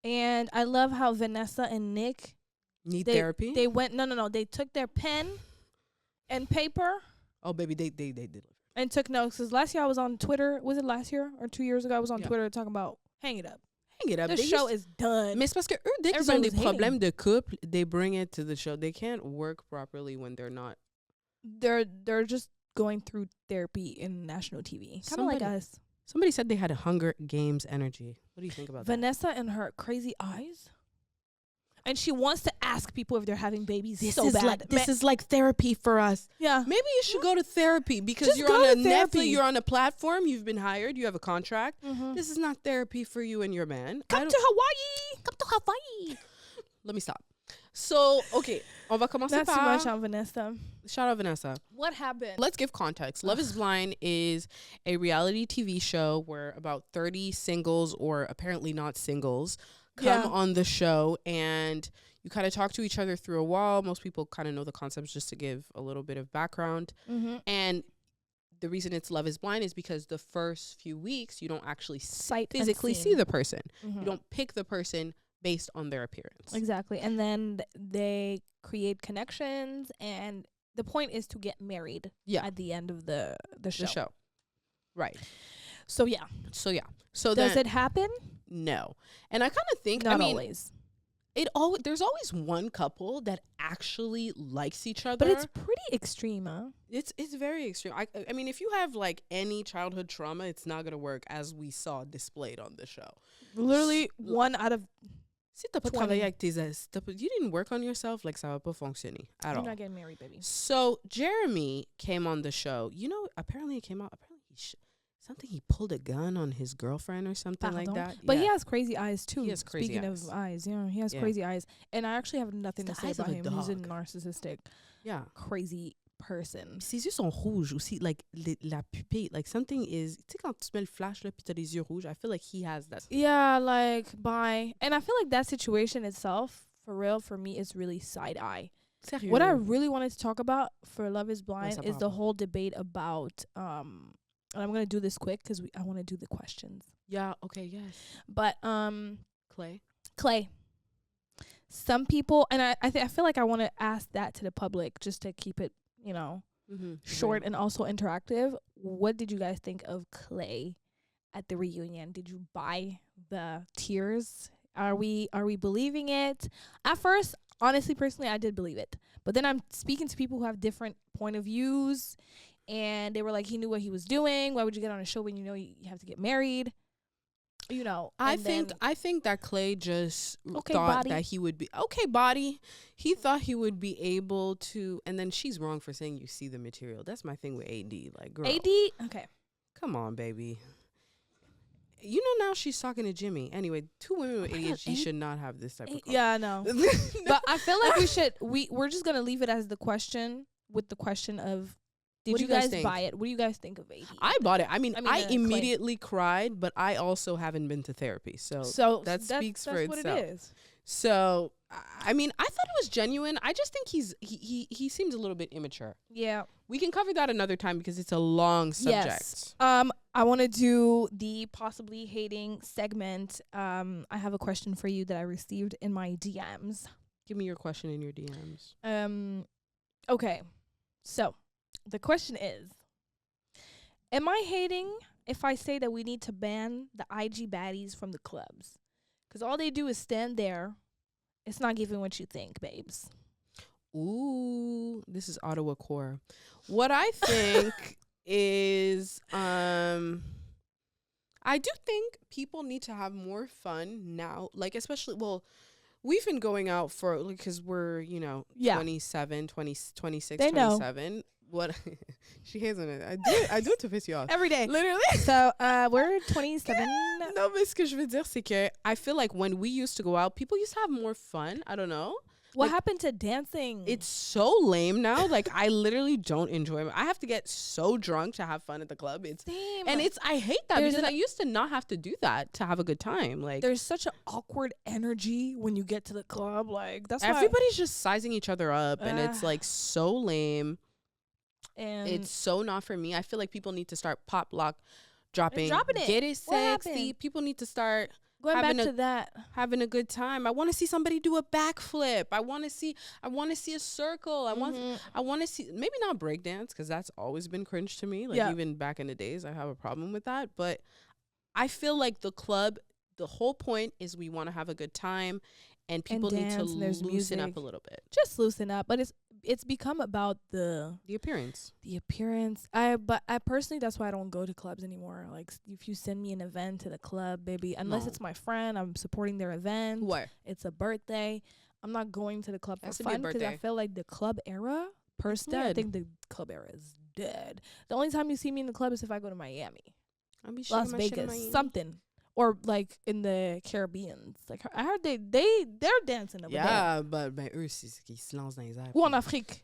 And I love how Vanessa and Nick need therapy. They went no. They took their pen and paper. Oh baby, they did. And took notes. Because last year I was on Twitter. Was it last year or 2 years ago? I was on Twitter talking about hang it up. The show is done. Mais c'est parce que eux, dès qu'ils ont des problèmes de couple, they bring it to the show. They can't work properly when they're not. They're just going through therapy in national TV. Kind of like us. Somebody said they had a Hunger Games energy. What do you think about Vanessa and her crazy eyes. and she wants to ask people if they're having babies. This so is bad. like this is like therapy for us. Yeah. Maybe you should go to therapy because Just you're go on a to therapy. Netflix, you're on a platform, you've been hired, you have a contract. This is not therapy for you and your man. Come to Hawaii. Come to Hawaii. Let me stop. So, okay, on va commencer Not too par... much on Vanessa. Shout out Vanessa. What happened? Let's give context. Love is Blind is a reality TV show where about 30 singles or apparently not singles come on the show, and you kind of talk to each other through a wall. Most people kind of know the concepts, just to give a little bit of background. And the reason it's Love is Blind is because the first few weeks you don't actually physically see the person. You don't pick the person based on their appearance. Exactly. And then they create connections, and the point is to get married at the end of the show. Right. So yeah. So does it happen? No. And I kind of think, Not always. There's always one couple that actually likes each other. But it's pretty extreme, huh? It's very extreme. I mean, if you have like any childhood trauma, it's not going to work, as we saw displayed on the show. Literally one out of... Si t'as pas travaillé avec you didn't work on yourself, like ça va pas fonctionner at all. You're not getting married, baby. So Jeremy came on the show. Apparently it came out. Apparently he pulled a gun on his girlfriend or something like that. But he has crazy eyes too. He has crazy Speaking eyes. of eyes, he has crazy eyes. And I actually have nothing to say about him. He's a narcissistic, crazy person. Ses yeux sont rouges aussi, like la pupille, like something is, tu sais quand tu mets le flash là puis t'as les yeux rouges, I feel like he has that. Yeah, like bye. And I feel like that situation itself, for real, for me, is really side eye. Sérieux? What I really wanted to talk about for Love is Blind is the whole debate about and I'm gonna do this quick because I want to do the questions. Yeah, okay, yes. But Clay. Some people, and I feel like I want to ask that to the public just to keep it, short and also interactive. What did you guys think of Clay at the reunion? Did you buy the tears? Are we believing it? At first, honestly, personally, I did believe it. But then I'm speaking to people who have different point of views, and they were like, he knew what he was doing. Why would you get on a show when you know you have to get married? I think that Clay just thought body. that he would be body. He thought he would be able to, and then she's wrong for saying you see the material. That's my thing with AD. Like, girl, okay, come on, baby. Now she's talking to Jimmy. Anyway, 2 women with ADHD should not have this type of. Yeah, I know. But I feel like we're just gonna leave it as the question of. Did you guys buy it? What do you guys think of AD? I bought it. I mean I immediately cried, but I also haven't been to therapy. So that speaks for itself. That's what it is. So, I mean, I thought it was genuine. I just think he seems a little bit immature. Yeah. We can cover that another time because it's a long subject. Yes. I want to do the possibly hating segment. I have a question for you that I received in my DMs. Give me your question in your DMs. Okay. So, the question is, am I hating if I say that we need to ban the IG baddies from the clubs? Because all they do is stand there. It's not giving what you think, babes. Ooh, this is Ottawa core. What I think is, I do think people need to have more fun now. Like, especially, we've been going out for, because we're, 27, 20, 26, they 27. Know. What she hates on it. I do it to piss you off every day, literally. So we're 27. No, mais ce que je veux dire, c'est que I feel like when we used to go out, people used to have more fun. I don't know. What happened to dancing? It's so lame now. Like, I literally don't enjoy it. I have to get so drunk to have fun at the club. Same. And I hate that because I used to not have to do that to have a good time. Like, there's such an awkward energy when you get to the club. Like, that's everybody's just sizing each other up, and it's like so lame. And it's so not for me. I feel like people need to start pop lock dropping it. Get it sexy. People need to start going back to that, having a good time. I want to see somebody do a backflip. I want to see a circle. I want to see, maybe not breakdance, because that's always been cringe to me. Like, even back in the days, I have a problem with that. But I feel like the club, the whole point is we want to have a good time, and people need to loosen up a little bit. Just loosen up. But it's become about the appearance. The appearance. I personally, that's why I don't go to clubs anymore. Like, if you send me an event to the club, baby, unless it's my friend, I'm supporting their event. What? It's a birthday. I'm not going to the club for Has to be a fun because I birthday. feel like the club era, personally, I dead. think the club era is dead. The only time you see me in the club is if I go to Miami, I'll be Las Vegas, something, or like in the Caribbean. Like I heard they're dancing over there. Yeah, but eux, ils se lancent dans les airs. Ou en Afrique.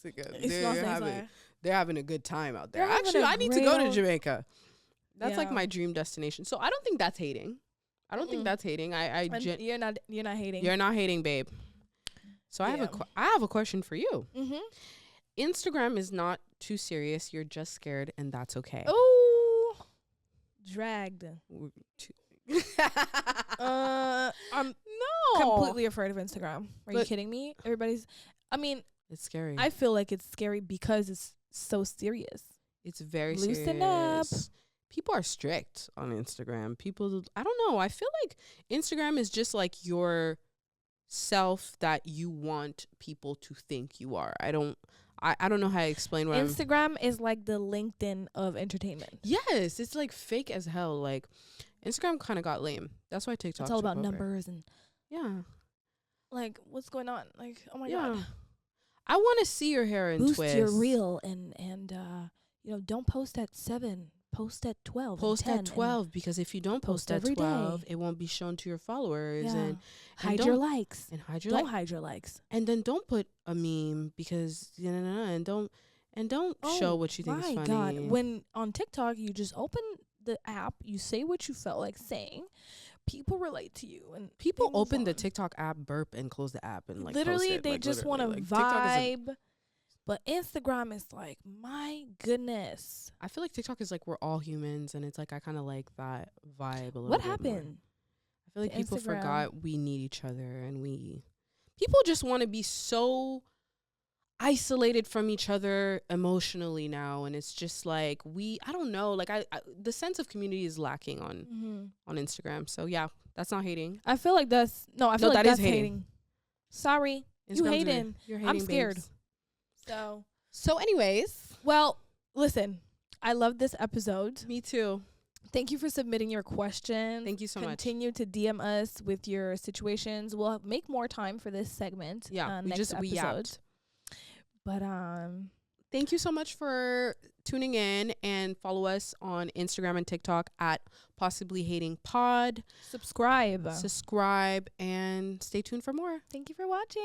C'est que Ils se lancent dans les having, airs. they're having a good time out there. They're having Actually, a I need to go to great Jamaica. That's like Yeah. my dream destination. So I don't think that's hating. I don't think that's hating. And you're not hating. You're not hating, babe. So I have a question for you. Mm-hmm. Instagram is not too serious. You're just scared, and that's okay. Oh, dragged. I'm completely afraid of Instagram. Are you kidding me? It's scary. I feel like it's scary because it's so serious. It's very Loosen serious. up. People are strict on Instagram. People, I don't know. I feel like Instagram is just like your self that you want people to think you are. I don't know how to explain what Instagram is like the LinkedIn of entertainment. Yes, it's like fake as hell. Like Instagram kind of got lame. That's why TikTok. It's all about numbers and like what's going on. Like oh my god, I want to see your hair and boost twist. your reel and don't post at 7. Post at 12. Post at 12 because if you don't post at 12, it won't be shown to your followers and hide your likes. And hide your don't hide your likes. And then don't put a meme because and don't show what you think is funny. My God. When on TikTok you just open the app, you say what you felt like saying, people relate to you and people open the TikTok app, burp and close the app and like literally post it. they like, just want to vibe. But Instagram is like, my goodness. I feel like TikTok is like we're all humans, and it's like I kind of like that vibe a little bit. What happened? More. I feel like people Instagram. forgot we need each other, and people just want to be so isolated from each other emotionally now, and it's just like I don't know, like I the sense of community is lacking on Instagram. So yeah, that's not hating. I feel like that's hating. Sorry, Instagram's you're hating. I'm scared. Babes. So anyways, well, listen, I love this episode. Me too. Thank you for submitting your questions. Thank you so much. Continue to DM us with your situations. We'll make more time for this segment. Yeah, next episode. But thank you so much for tuning in, and follow us on Instagram and TikTok at Possibly Hating Pod. Subscribe, and stay tuned for more. Thank you for watching.